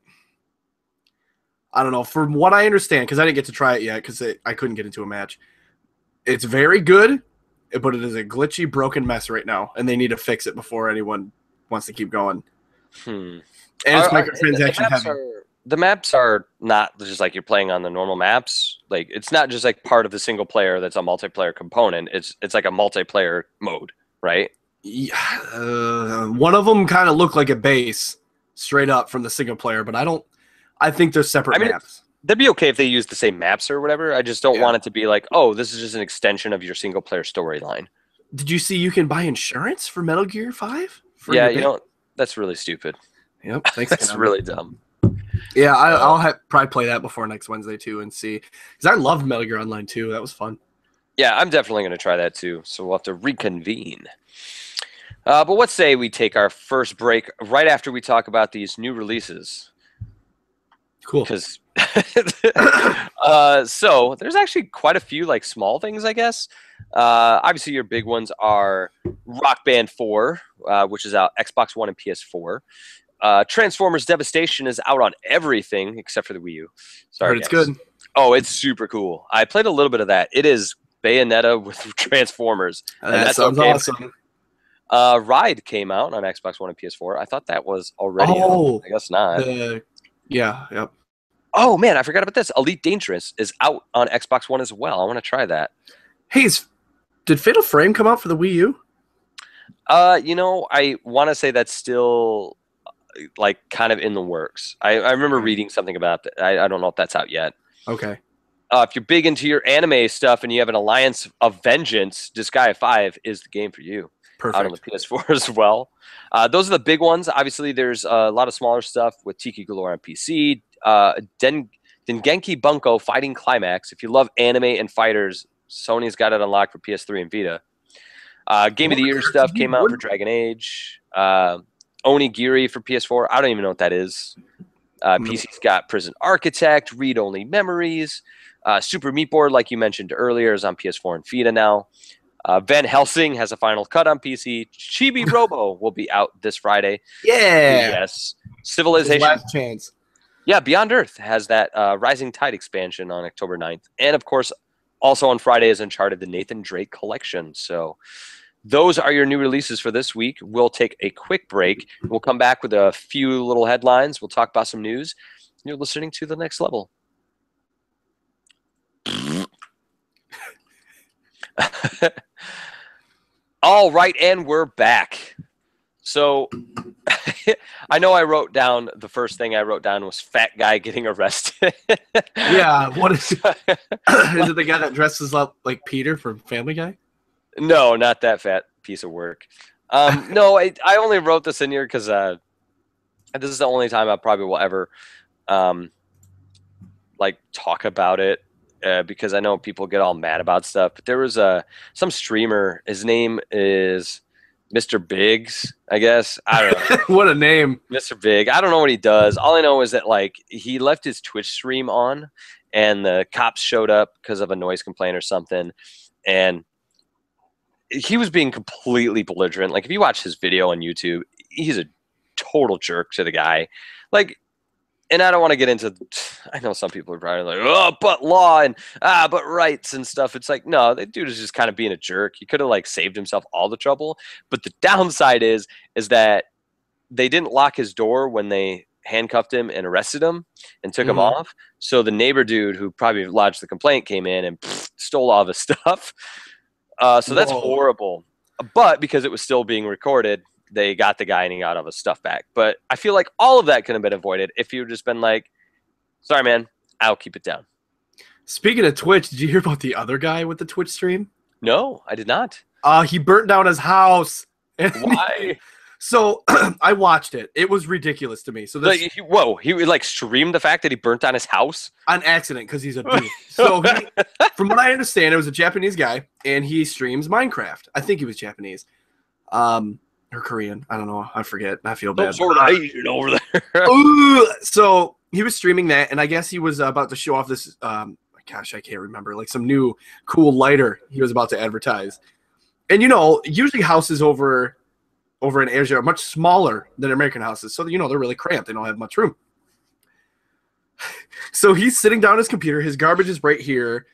I don't know. From what I understand, because I didn't get to try it yet because I couldn't get into a match, it's very good, but it is a glitchy, broken mess right now, and they need to fix it before anyone wants to keep going. And it's microtransaction heavy. The maps are not just like you're playing on the normal maps. Like, it's not just like part of the single player that's a multiplayer component. It's like a multiplayer mode, right? Yeah, one of them kind of looked like a base straight up from the single player, but I think they're separate maps. That'd be okay if they use the same maps or whatever. I just don't want it to be like, oh, this is just an extension of your single player storyline. Did you see you can buy insurance for Metal Gear 5? Yeah, that's really stupid. Yep, thanks. That's really dumb. Yeah, I'll probably play that before next Wednesday too and see. Because I loved Metal Gear Online too. That was fun. Yeah, I'm definitely going to try that too. So we'll have to reconvene. But what say we take our first break right after we talk about these new releases? Cool. Because so there's actually quite a few like small things, I guess. Obviously, your big ones are Rock Band 4, which is out Xbox One and PS4. Transformers Devastation is out on everything except for the Wii U. Sorry, it's good. Oh, it's super cool. I played a little bit of that. It is Bayonetta with Transformers. That sounds awesome. Ride came out on Xbox One and PS4. I thought that was already out. I guess not. Yep. Oh, man, I forgot about this. Elite Dangerous is out on Xbox One as well. I want to try that. Hey, did Fatal Frame come out for the Wii U? I want to say that's still like kind of in the works. I remember reading something about that. I don't know if that's out yet. Okay. If you're big into your anime stuff and you have an Alliance of Vengeance, Disgaea 5 is the game for you. Perfect. Out on the PS4 as well. Those are the big ones. Obviously, there's a lot of smaller stuff with Tiki Galore on PC. Dengenki Bunko Fighting Climax. If you love anime and fighters, Sony's got it unlocked for PS3 and Vita. Game of the Year stuff came out for Dragon Age. Onigiri for PS4. I don't even know what that is. PC's got Prison Architect, Read Only Memories. Super Meat Boy, like you mentioned earlier, is on PS4 and Vita now. Van Helsing has a final cut on PC. Chibi Robo will be out this Friday. Yeah. Yes. Civilization. Last chance. Yeah, Beyond Earth has that Rising Tide expansion on October 9th. And, of course, also on Friday is Uncharted, the Nathan Drake Collection. So those are your new releases for this week. We'll take a quick break. We'll come back with a few little headlines. We'll talk about some news. You're listening to The Next Level. All right, and we're back. So I know I wrote down, the first thing I wrote down was fat guy getting arrested. Yeah, what is it? Is it the guy that dresses up like Peter from Family Guy? No, not that fat piece of work. No, I only wrote this in here because this is the only time I probably will ever um, like talk about it because I know people get all mad about stuff. But there was some streamer. His name is Mr. Biggs, I guess. I don't know. What a name. Mr. Big. I don't know what he does. All I know is that like he left his Twitch stream on, and the cops showed up because of a noise complaint or something, and he was being completely belligerent. Like if you watch his video on YouTube, he's a total jerk to the guy. Like, and I don't want to get into. I know some people are probably like, oh, but law and but rights and stuff. It's like, no, that dude is just kind of being a jerk. He could have like saved himself all the trouble. But the downside is that they didn't lock his door when they handcuffed him and arrested him and took him off. So the neighbor dude who probably lodged the complaint came in and stole all the stuff. So that's horrible. But because it was still being recorded, they got the guy and he got all his stuff back. But I feel like all of that could have been avoided if you had just been like, sorry, man, I'll keep it down. Speaking of Twitch, did you hear about the other guy with the Twitch stream? No, I did not. He burnt down his house. Why? So I watched it. It was ridiculous to me. So this, he like streamed the fact that he burnt down his house on accident because he's a dude. So from what I understand, it was a Japanese guy, and he streams Minecraft. I think he was Japanese, or Korean. I don't know. I forget. I feel bad. Sort of Asian over there. So he was streaming that, and I guess he was about to show off this. Gosh, I can't remember. Like some new cool lighter he was about to advertise. And usually houses over in Asia are much smaller than American houses. So, they're really cramped. They don't have much room. So he's sitting down at his computer. His garbage is right here.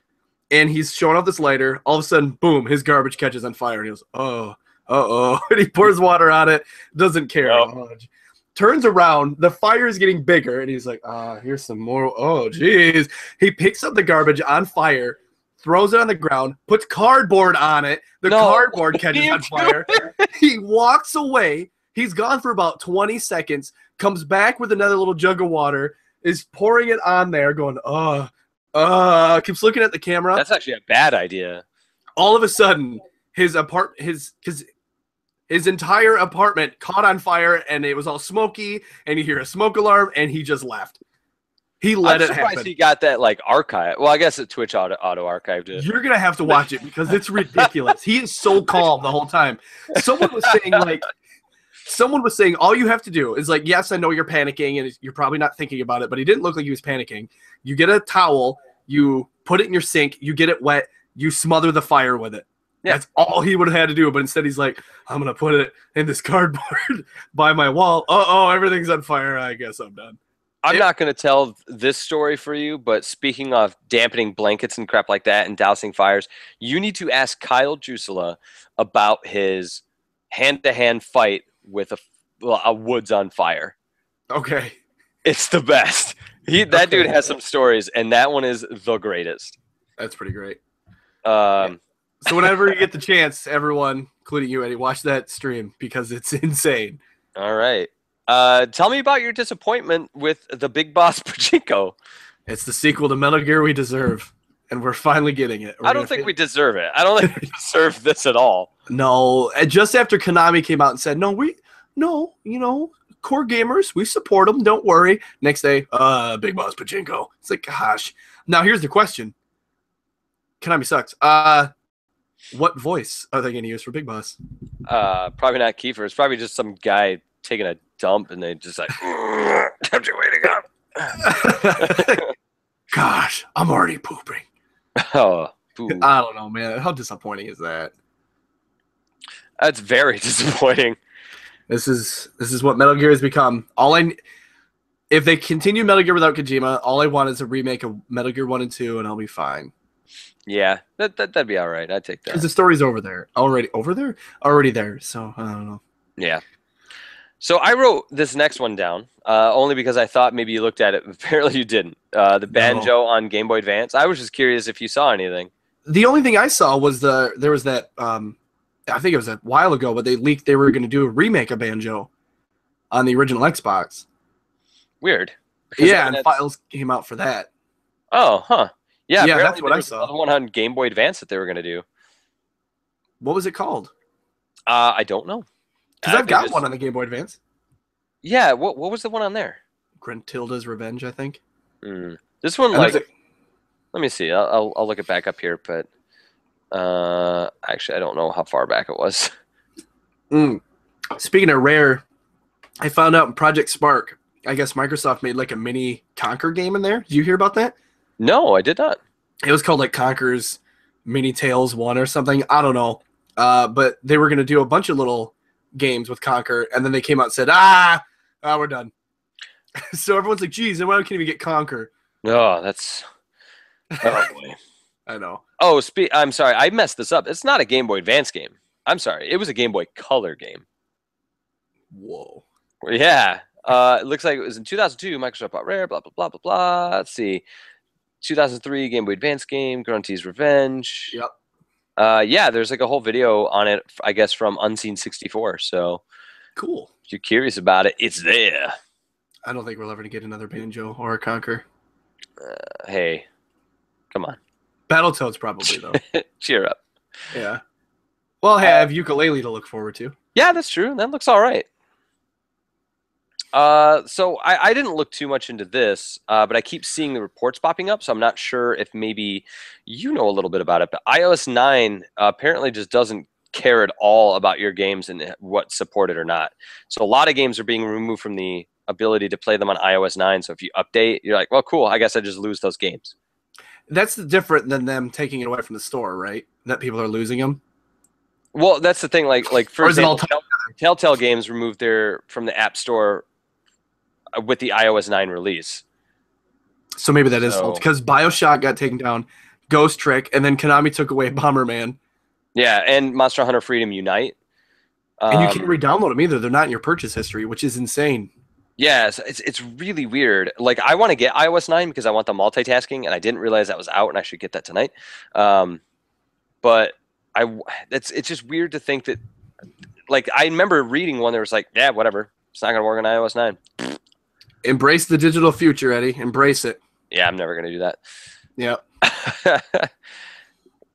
And he's showing off this lighter. All of a sudden, boom, his garbage catches on fire. And he goes, oh, uh-oh. And he pours water on it. Doesn't care. Nope. Turns around. The fire is getting bigger. And he's like, here's some more. Oh, geez. He picks up the garbage on fire, throws it on the ground, puts cardboard on it. The cardboard catches on fire. He walks away. He's gone for about 20 seconds, comes back with another little jug of water, is pouring it on there, going, keeps looking at the camera. That's actually a bad idea. All of a sudden, his entire apartment caught on fire, and it was all smoky, and you hear a smoke alarm, and he just left. He let it happen. I'm surprised he got that like archive. Well, I guess it Twitch auto archived it. You're gonna have to watch it because it's ridiculous. He is so calm the whole time. Someone was saying all you have to do is like, yes, I know you're panicking and you're probably not thinking about it, but he didn't look like he was panicking. You get a towel, you put it in your sink, you get it wet, you smother the fire with it. Yeah. That's all he would have had to do. But instead he's like, I'm gonna put it in this cardboard by my wall. Everything's on fire. I guess I'm done. I'm not going to tell this story for you, but speaking of dampening blankets and crap like that and dousing fires, you need to ask Kyle Jusela about his hand-to-hand fight with a woods on fire. Okay. It's the best. That dude has some stories, and that one is the greatest. That's pretty great. So whenever you get the chance, everyone, including you, Eddie, watch that stream because it's insane. All right. Tell me about your disappointment with the Big Boss Pachinko. It's the sequel to Metal Gear We Deserve, and we're finally getting it. I don't think we deserve it. I don't think we deserve this at all. No, and just after Konami came out and said, core gamers, we support them, don't worry. Next day, Big Boss Pachinko. It's like, gosh. Now, here's the question. Konami sucks. What voice are they going to use for Big Boss? Probably not Kiefer. It's probably just some guy taking a dump and they just like, time you waiting up. Gosh, I'm already pooping. Oh, I don't know, man. How disappointing is that? That's very disappointing. This is what Metal Gear has become. If they continue Metal Gear without Kojima, all I want is a remake of Metal Gear 1 and 2, and I'll be fine. Yeah, that'd be all right. I'd take that. Because the story's already there. So I don't know. Yeah. So I wrote this next one down only because I thought maybe you looked at it. Apparently you didn't. The Banjo on Game Boy Advance. I was just curious if you saw anything. The only thing I saw was there was that I think it was a while ago, but they leaked they were going to do a remake of Banjo on the original Xbox. Weird. Yeah, and files came out for that. Oh, huh. Yeah, that's what I saw. Another one on Game Boy Advance that they were going to do. What was it called? I don't know. Because I've got one on the Game Boy Advance. Yeah, what was the one on there? Gruntilda's Revenge, I think. This one, like, let me see. I'll look it back up here, but actually, I don't know how far back it was. Speaking of Rare, I found out in Project Spark, I guess Microsoft made like a mini Conquer game in there. Did you hear about that? No, I did not. It was called like Conquer's Mini Tales 1 or something. I don't know. But they were going to do a bunch of little games with Conquer, and then they came out and said, we're done. So everyone's like, geez, then why can't we get Conquer? Oh, that's... Oh, boy. I know. Oh, I'm sorry. I messed this up. It's not a Game Boy Advance game. I'm sorry. It was a Game Boy Color game. Whoa. Yeah. It looks like it was in 2002. Microsoft bought Rare, blah, blah, blah, blah, blah. Let's see. 2003 Game Boy Advance game, Grunty's Revenge. Yep. Yeah, there's like a whole video on it, I guess, from Unseen 64. So cool. If you're curious about it, it's there. I don't think we'll ever get another Banjo or a Conquer. Hey, come on. Battletoads probably, though. Cheer up. Yeah. Well, hey, I have Yooka-Laylee to look forward to. Yeah, that's true. That looks all right. So I didn't look too much into this, but I keep seeing the reports popping up, so I'm not sure if maybe you know a little bit about it. But iOS 9 apparently just doesn't care at all about your games and what's supported or not. So a lot of games are being removed from the ability to play them on iOS 9. So if you update, you're like, well, cool, I guess I just lose those games. That's different than them taking it away from the store, right? That people are losing them. Well, that's the thing. Like for example, Telltale Games removed their from the App Store with the iOS 9 release. So maybe that is fault because BioShock got taken down, Ghost Trick, and then Konami took away Bomberman. Yeah, and Monster Hunter Freedom Unite. And you can't re-download them either. They're not in your purchase history, which is insane. Yeah, it's really weird. Like, I want to get iOS 9 because I want the multitasking, and I didn't realize that was out, and I should get that tonight. But it's just weird to think that, like, I remember reading one that was like, yeah, whatever. It's not going to work on iOS 9. Embrace the digital future, Eddie. Embrace it. Yeah, I'm never going to do that. Yeah.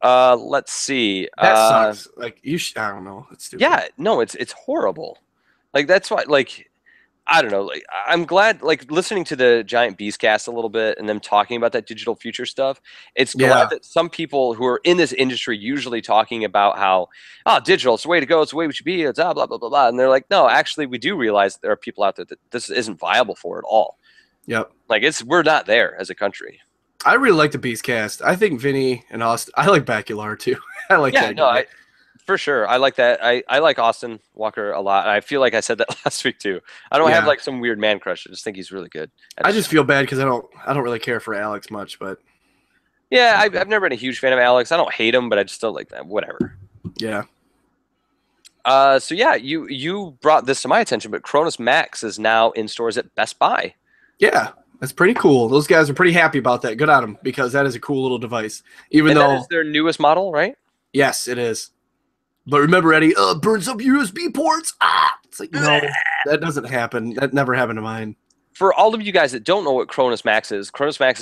Let's see. That sucks. Like, I don't know. It's stupid. Yeah, no, it's horrible. Like, that's why, like, I don't know. Like, I'm glad, like, listening to the Giant Beast cast a little bit and them talking about that digital future stuff. It's glad that some people who are in this industry usually talking about how, digital, it's the way to go, it's the way we should be, it's blah, blah, blah, blah. And they're like, no, actually, we do realize that there are people out there that this isn't viable for at all. Yep. Like, we're not there as a country. I really like the Beast cast. I think Vinny and Austin, I like Bacular too. I like that guy. For sure. I like that. I like Austin Walker a lot. I feel like I said that last week too. I don't have like some weird man crush. I just think he's really good. I just feel bad because I don't really care for Alex much, but yeah, I've never been a huge fan of Alex. I don't hate him, but I just don't like that. Whatever. Yeah. So yeah, you brought this to my attention, but Cronus Max is now in stores at Best Buy. Yeah, that's pretty cool. Those guys are pretty happy about that. Good on them because that is a cool little device. Even though that is their newest model, right? Yes, it is. But remember, Eddie, burns up USB ports. It's like, no, that doesn't happen. That never happened to mine. For all of you guys that don't know what Cronus Max is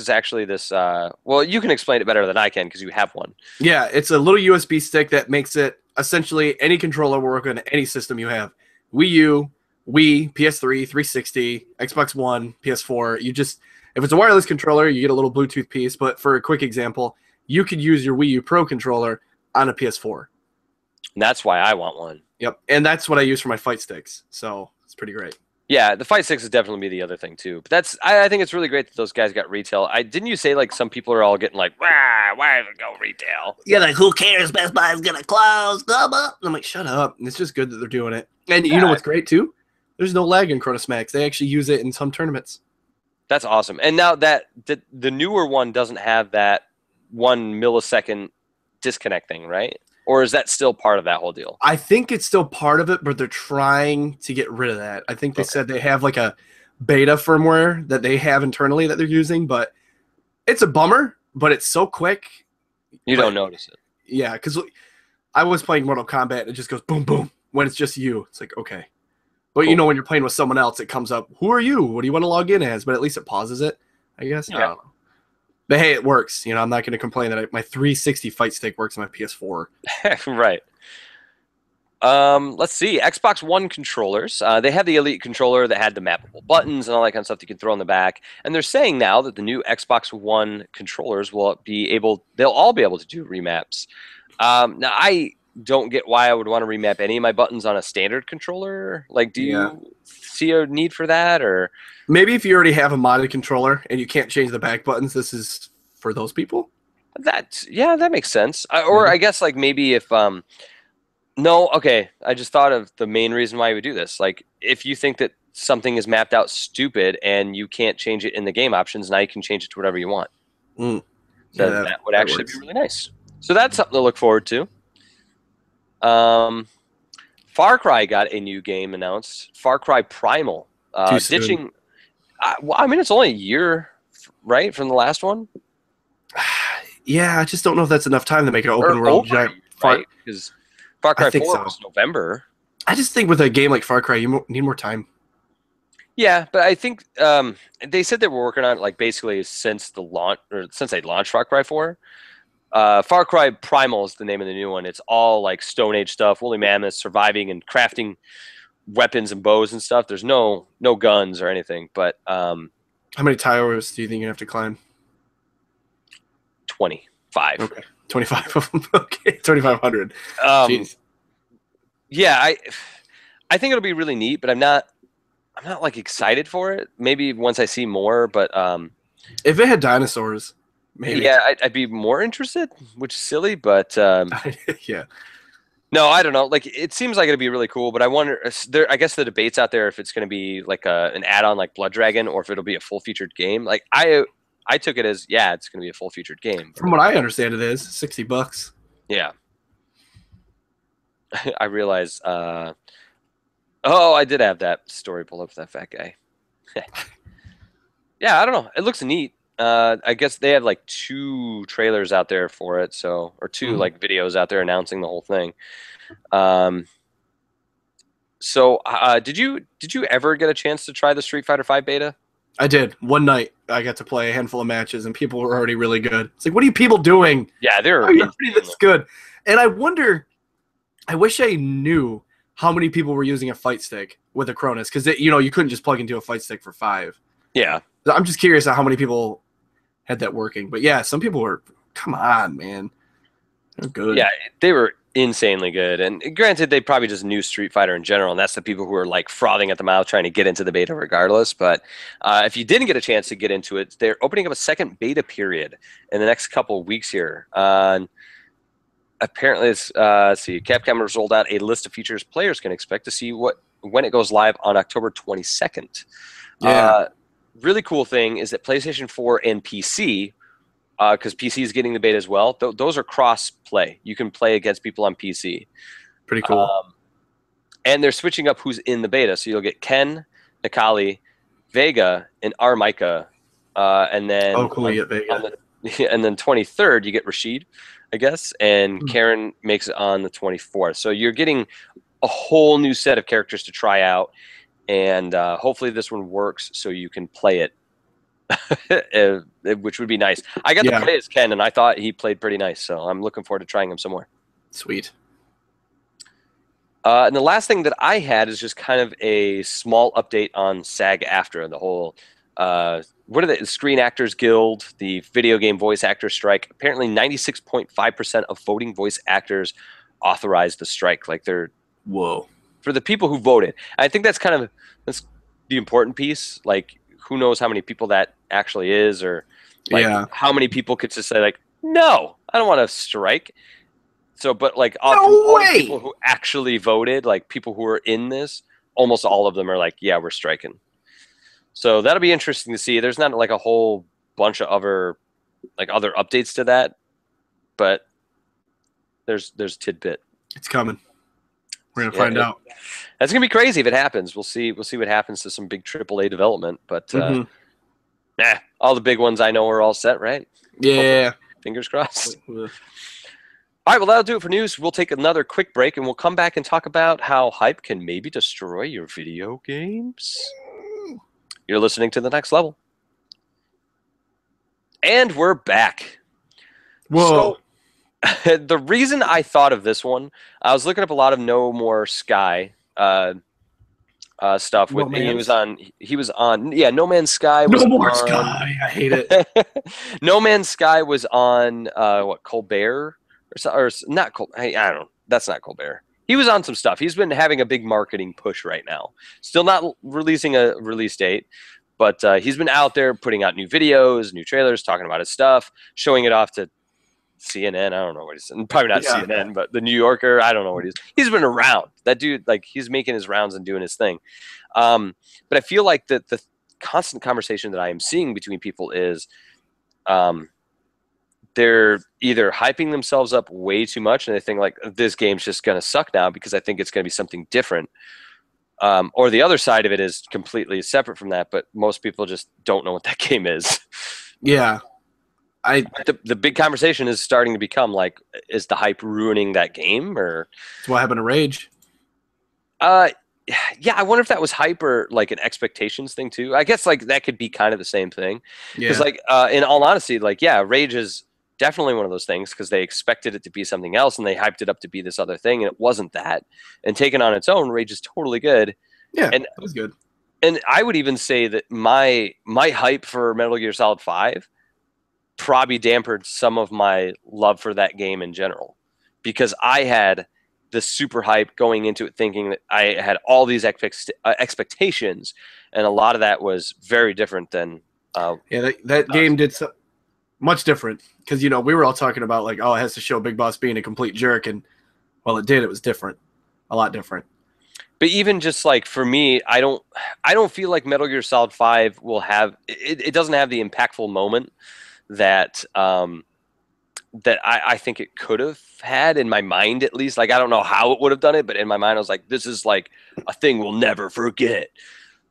actually this, well, you can explain it better than I can because you have one. Yeah, it's a little USB stick that makes it essentially any controller work on any system you have. Wii U, Wii, PS3, 360, Xbox One, PS4. If it's a wireless controller, you get a little Bluetooth piece. But for a quick example, you could use your Wii U Pro controller on a PS4. And that's why I want one. Yep, and that's what I use for my fight sticks. So it's pretty great. Yeah, the fight sticks is definitely be the other thing too. But I think it's really great that those guys got retail. Didn't you say like some people are all getting like, why does it go retail? Yeah, like who cares? Best Buy is gonna close. Come up. I'm like, shut up. And it's just good that they're doing it. And you know what's great too? There's no lag in Cronus Max. They actually use it in some tournaments. That's awesome. And now that the newer one doesn't have that 1 millisecond disconnect thing, right? Or is that still part of that whole deal? I think it's still part of it, but they're trying to get rid of that. I think they said they have like a beta firmware that they have internally that they're using, but it's a bummer, but it's so quick. You don't notice it. Yeah, because I was playing Mortal Kombat and it just goes boom, boom. When it's just you, it's like, okay. But you know when you're playing with someone else, it comes up, who are you? What do you want to log in as? But at least it pauses it, I guess. Yeah. I don't know. But hey, it works. I'm not going to complain that my 360 fight stick works on my PS4. Right. Let's see. Xbox One controllers. They have the Elite controller that had the mappable buttons and all that kind of stuff that you can throw in the back. And they're saying now that the new Xbox One controllers will be able. They'll all be able to do remaps. Now I don't get why I would want to remap any of my buttons on a standard controller. Like, do you see a need for that, or maybe if you already have a modded controller and you can't change the back buttons, this is for those people? that? Yeah, that makes sense. Or I guess like maybe if no, okay. I just thought of the main reason why you would do this. Like, if you think that something is mapped out stupid and you can't change it in the game options, now you can change it to whatever you want. Mm. So Yeah, that would that actually works. be really nice. So that's something to look forward to. Far Cry got a new game announced. Far Cry Primal. Too soon. Ditching. Well, I mean, it's only a year, right, from the last one. Yeah, I just don't know if that's enough time to make an open Or world over, giant. right? Because Far Cry 4 think so. was November. I just think with a game like Far Cry, you need more time. Yeah, but I think they said they were working on it like basically since the launch or since they launched Far Cry 4. Far Cry Primal is the name of the new one. It's all like Stone Age stuff, woolly mammoths, surviving and crafting weapons and bows and stuff. There's no guns or anything, but How many towers do you think you have to climb? 25. Okay, 25 of them. Okay, 2,500. Jeez. Yeah, I think it'll be really neat, but I'm not like excited for it. Maybe once I see more, but If it had dinosaurs, maybe. yeah, I'd be more interested, which is silly, but Yeah. no, I don't know. Like, it seems like it'd be really cool, but I wonder. I guess the debate's out there if it's going to be like an add-on like Blood Dragon, or if it'll be a full-featured game. Like, I took it as it's going to be a full-featured game. From what I understand, it is $60. Yeah. I realize. I did have that story pulled up with that fat guy. Yeah, I don't know. It looks neat. I guess they have like 2 trailers out there for it, or 2 like videos out there announcing the whole thing. So did you ever get a chance to try the Street Fighter V beta? I did. One night, I got to play a handful of matches, and people were already really good. It's like, what are you people doing? Yeah, they're How are you already this good? And I wonder, I wish I knew how many people were using a fight stick with a Cronus, because you couldn't just plug into a fight stick for 5. Yeah. I'm just curious how many people had that working. But yeah, some people were, come on, man. They're good. Yeah, they were insanely good. And granted, they probably just knew Street Fighter in general, and that's the people who are like frothing at the mouth trying to get into the beta regardless. But if you didn't get a chance to get into it, they're opening up a second beta period in the next couple of weeks here. Apparently, let's see, Capcom has rolled out a list of features players can expect to see when it goes live on October 22nd. Yeah. Really cool thing is that PlayStation 4 and PC, because PC is getting the beta as well, those are cross-play. You can play against people on PC. Pretty cool. And they're switching up who's in the beta. So you'll get Ken, Nikali, Vega, and Armika. And then cool, you get Vega. And then 23rd, you get Rashid, I guess. And Karen makes it on the 24th. So you're getting a whole new set of characters to try out. And hopefully this one works so you can play it, which would be nice. I got to play as Ken, and I thought he played pretty nice, so I'm looking forward to trying him some more. Sweet. And the last thing that I had is just kind of a small update on SAG-AFTRA, the whole what are the Screen Actors Guild, the video game voice actor strike. Apparently 96.5% of voting voice actors authorized the strike. Like, they're for the people who voted. I think that's that's the important piece. Like, who knows how many people that actually is, or like how many people could just say like, no, I don't want to strike. So, but like all the people who actually voted, like people who are in this, almost all of them are like, yeah, we're striking. So that'll be interesting to see. There's not like a whole bunch of other updates to that, but there's a tidbit. It's coming. We're gonna find out. That's gonna be crazy if it happens. We'll see what happens to some big AAA development. But all the big ones I know are all set, right? Yeah. Hopefully. Fingers crossed. All right, well, that'll do it for news. We'll take another quick break, and we'll come back and talk about how hype can maybe destroy your video games. You're listening to The Next Level. And we're back. Whoa. The reason I thought of this one, I was looking up a lot of No More Sky stuff No with Man's. he was on yeah, No Man's Sky was No More on Sky. I hate it. No Man's Sky was on what, Colbert or not Col I don't know. That's not Colbert. He was on some stuff. He's been having a big marketing push right now. Still not releasing a release date, but he's been out there putting out new videos, new trailers, talking about his stuff, showing it off to CNN. I don't know what he's probably not Yeah. CNN, but the New Yorker. I don't know what he's been around. That dude, like, he's making his rounds and doing his thing. But I feel like the constant conversation that I am seeing between people is they're either hyping themselves up way too much and they think like this game's just going to suck now because I think it's going to be something different. Or the other side of it is completely separate from that, but most people just don't know what that game is. Yeah. The big conversation is starting to become like, is the hype ruining that game? Or That's what happened to Rage. yeah, I wonder if that was hype or like an expectations thing too. I guess like that could be kind of the same thing. Because Yeah. like in all honesty, like yeah, Rage is definitely one of those things because they expected it to be something else and they hyped it up to be this other thing and it wasn't that. And taken on its own, Rage is totally good. Yeah. And That was good. and I would even say that my hype for Metal Gear Solid 5 probably dampened some of my love for that game in general because I had the super hype going into it thinking that I had all these expectations, and a lot of that was very different than Yeah, that game did so much different because we were all talking about like, oh, it has to show Big Boss being a complete jerk, and well, it did. It was different, a lot different. but even just like for me, I don't feel like Metal Gear Solid 5 will have it doesn't have the impactful moment that that I think it could have had in my mind, at least. Like, I don't know how it would have done it, but in my mind, I was like, this is like a thing we'll never forget.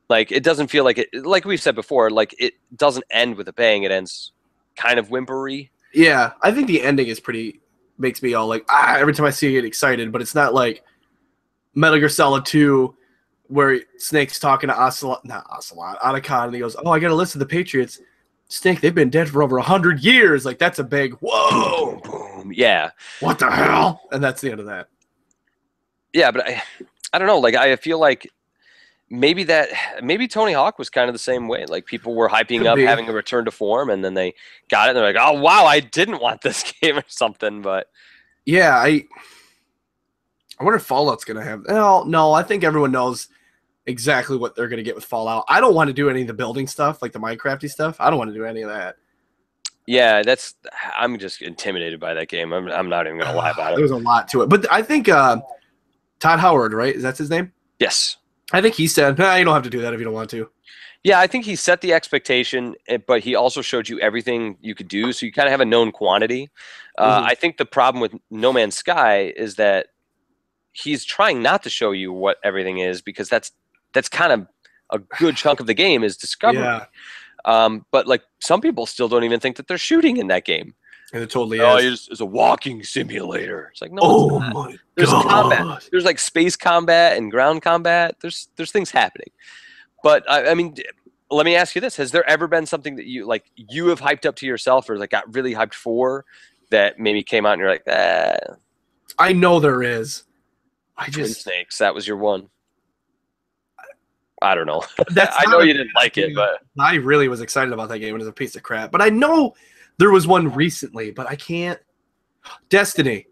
Like, it doesn't feel like it, like we've said before, like it doesn't end with a bang. It ends kind of whimpery. Yeah, I think the ending is makes me all like, every time I see it excited, but it's not like Metal Gear Solid 2 where Snake's talking to Otacon, and he goes, oh, I got a list of the Patriots. Snake, they've been dead for over 100 years. Like, that's a big, whoa. Boom, boom. Yeah. What the hell? And that's the end of that. Yeah, but I don't know. Like, I feel like maybe Tony Hawk was kind of the same way. Like, people were hyping Could up be. having a return to form, and then they got it, and they're like, oh, wow, I didn't want this game or something. But Yeah, I wonder if Fallout's going to have... No, I think everyone knows exactly what they're going to get with Fallout. I don't want to do any of the building stuff, like the Minecrafty stuff. I don't want to do any of that. yeah, I'm just intimidated by that game. I'm not even going to lie about it. There's a lot to it. But I think Todd Howard, right? Is that his name? Yes. I think he said, nah, you don't have to do that if you don't want to. Yeah, I think he set the expectation, but he also showed you everything you could do, so you kind of have a known quantity. I think the problem with No Man's Sky is that he's trying not to show you what everything is because that's kind of a good chunk of the game is discovery. Yeah. But like some people still don't even think that they're shooting in that game. And it totally Oh, is. it's a walking simulator. It's like, no, Oh, it's not. my There's God. combat. There's like space combat and ground combat. There's things happening. But I mean, let me ask you this: has there ever been something that you have hyped up to yourself, or like got really hyped for, that maybe came out and you're like, I know there is. Twin Snakes, that was your one. I don't know. That's I not know a you didn't like it, game. but I really was excited about that game. It was a piece of crap. But I know there was one recently, but I can't. Destiny.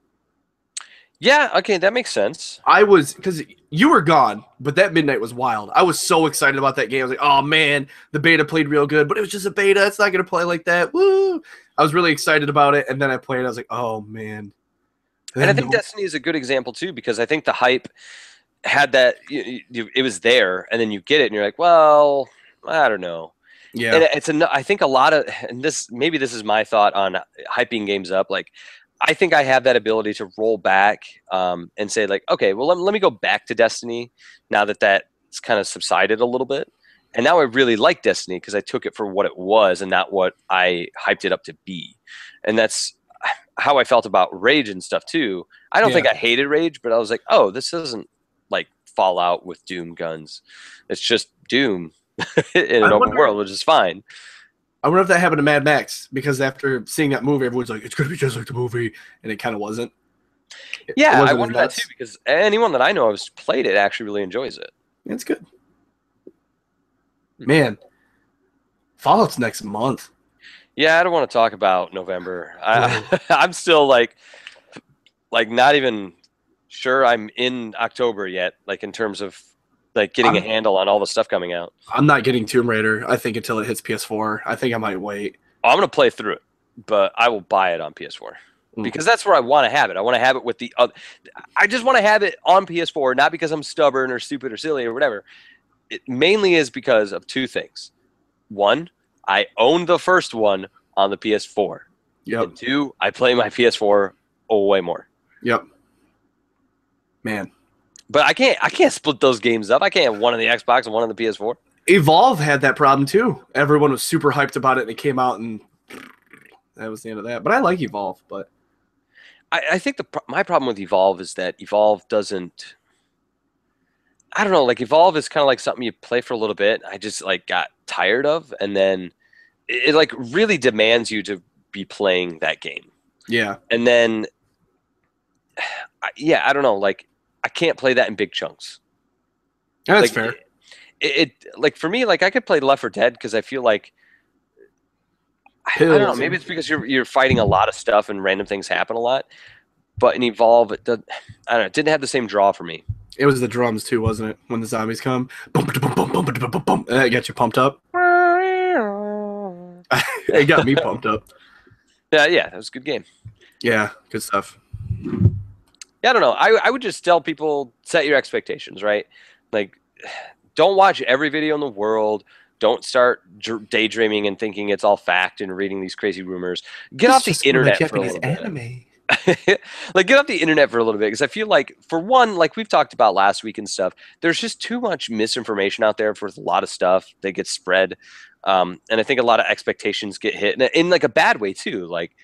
yeah, okay, that makes sense. I was, because you were gone, but that midnight was wild. I was so excited about that game. I was like, oh man, the beta played real good, but it was just a beta. It's not going to play like that. Woo! I was really excited about it, and then I played. I was like, oh man. And I think Destiny is a good example too, because I think the hype had that it was there, and then you get it, and you're like, well, I don't know. Yeah. And I think a lot of, and this is my thought on hyping games up. Like, I think I have that ability to roll back and say like, okay, well, let me go back to Destiny now that that's kind of subsided a little bit. And now I really like Destiny because I took it for what it was and not what I hyped it up to be. And that's how I felt about Rage and stuff too. I don't think I hated Rage, but I was like, oh, this isn't like Fallout with Doom guns. It's just Doom in an open world, which is fine. I wonder if that happened to Mad Max, because after seeing that movie, everyone's like, it's going to be just like the movie. And it kind of wasn't. Yeah, wasn't I as wonder that nuts. too, because anyone that I know has played it actually really enjoys it. It's good. Man, Fallout's next month. Yeah, I don't want to talk about November. I'm still like not even sure I'm in October yet, like in terms of like getting a handle on all the stuff coming out. I'm not getting Tomb Raider, I think, until it hits PS4. I think I might wait. I'm going to play through it, but I will buy it on PS4 because that's where I want to have it. I want to have it with the other. I just want to have it on PS4, not because I'm stubborn or stupid or silly or whatever. It mainly is because of two things. One, I own the first one on the PS4. Yep. And two, I play my PS4 way more. Yep. Man. But I can't split those games up. I can't have one on the Xbox and one on the PS4. Evolve had that problem too. Everyone was super hyped about it, and it came out, and that was the end of that. But I like Evolve. But I think my problem with Evolve is that Evolve doesn't. I don't know. Like Evolve is kind of like something you play for a little bit. I just like got tired of, and then it like really demands you to be playing that game. yeah, And then, yeah, I don't know. Like I can't play that in big chunks. that's Like, fair. It like for me, like I could play Left 4 Dead because I feel like I don't know. Maybe it's because you're fighting a lot of stuff and random things happen a lot. But in Evolve, I don't know. It didn't have the same draw for me. It was the drums too, wasn't it? When the zombies come, bum, bum, bum, bum, bum, bum, bum, and that got you pumped up. It got me pumped up. Yeah, that was a good game. Yeah, good stuff. Yeah, I don't know. I would just tell people, set your expectations, right? Like, don't watch every video in the world. Don't start daydreaming and thinking it's all fact and reading these crazy rumors. Get off the internet for a little bit. Like, get off the internet for a little bit, because I feel like, for one, like we've talked about last week and stuff, there's just too much misinformation out there for a lot of stuff that gets spread. And I think a lot of expectations get hit in like a bad way too. Like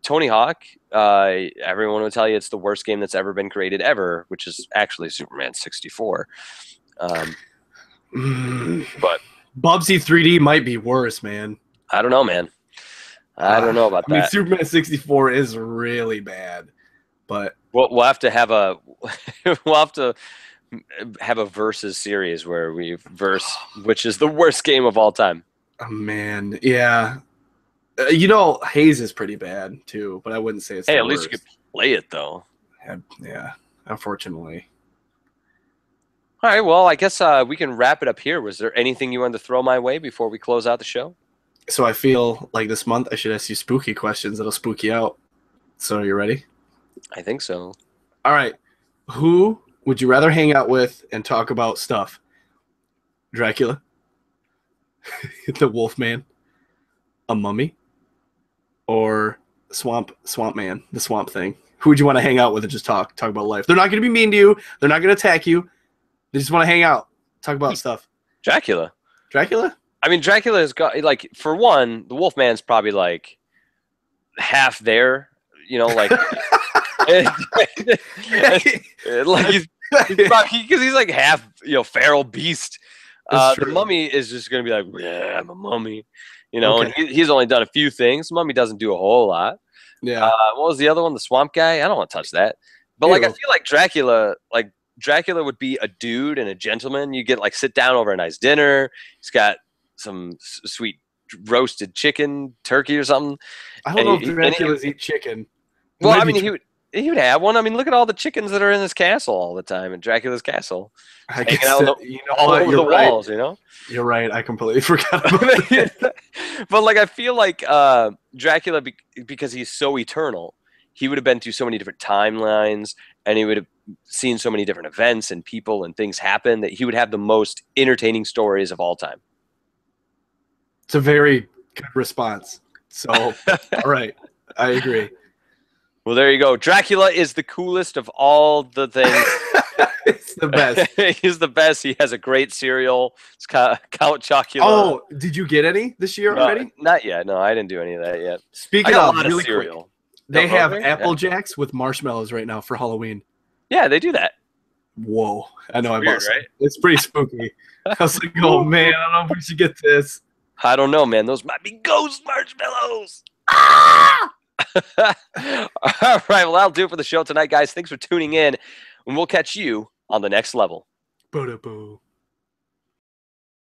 Tony Hawk, everyone would tell you it's the worst game that's ever been created ever, which is actually Superman 64. But Bubsy 3D might be worse, man. I don't know, man. I don't know about that. I mean, Superman 64 is really bad, but we'll have to have a versus series where we verse which is the worst game of all time. oh, man, yeah. You know, Haze is pretty bad too, but I wouldn't say it's. Hey, the at least worst. you could play it though. Yeah, unfortunately. All right, well, I guess we can wrap it up here. Was there anything you wanted to throw my way before we close out the show? So I feel like this month I should ask you spooky questions that'll spook you out. So are you ready? I think so. All right. Who would you rather hang out with and talk about stuff? Dracula, the Wolfman, a mummy, or Swamp Man, the Swamp Thing? Who would you want to hang out with and just talk about life? They're not going to be mean to you. They're not going to attack you. They just want to hang out, talk about stuff. Dracula. Dracula? I mean, Dracula has got, like, for one, the Wolfman's probably like half there, you know, like, like he's probably, because he's like half, you know, feral beast. The mummy is just going to be like, yeah, I'm a mummy, you know, Okay. and he's only done a few things. Mummy doesn't do a whole lot. Yeah. What was the other one? The swamp guy? I don't want to touch that. But like, I feel like Dracula would be a dude and a gentleman. You get like sit down over a nice dinner. He's got some sweet roasted chicken, turkey or something. I don't know if Dracula's eat chicken. Well, I mean, he would have one. I mean, look at all the chickens that are in his castle all the time in Dracula's castle, hanging out all over the walls. You know, you're right. I completely forgot about that. But like, I feel like Dracula, because he's so eternal, he would have been through so many different timelines, and he would have seen so many different events and people and things happen that he would have the most entertaining stories of all time. It's a very good response. So, all right. I agree. Well, there you go. Dracula is the coolest of all the things. It's the best. He's the best. He has a great cereal. It's Count Chocula. Oh, did you get any this year already? Not yet. No, I didn't do any of that yet. Speaking of really cereal, quick, they have Apple Jacks with marshmallows right now for Halloween. Yeah, they do that. Whoa. I know. Weird, right? It's pretty spooky. I was like, oh, man, I don't know if we should get this. I don't know, man. Those might be ghost marshmallows. All right. Well, that'll do it for the show tonight, guys. Thanks for tuning in, and we'll catch you on the next level. Boo-da-boo.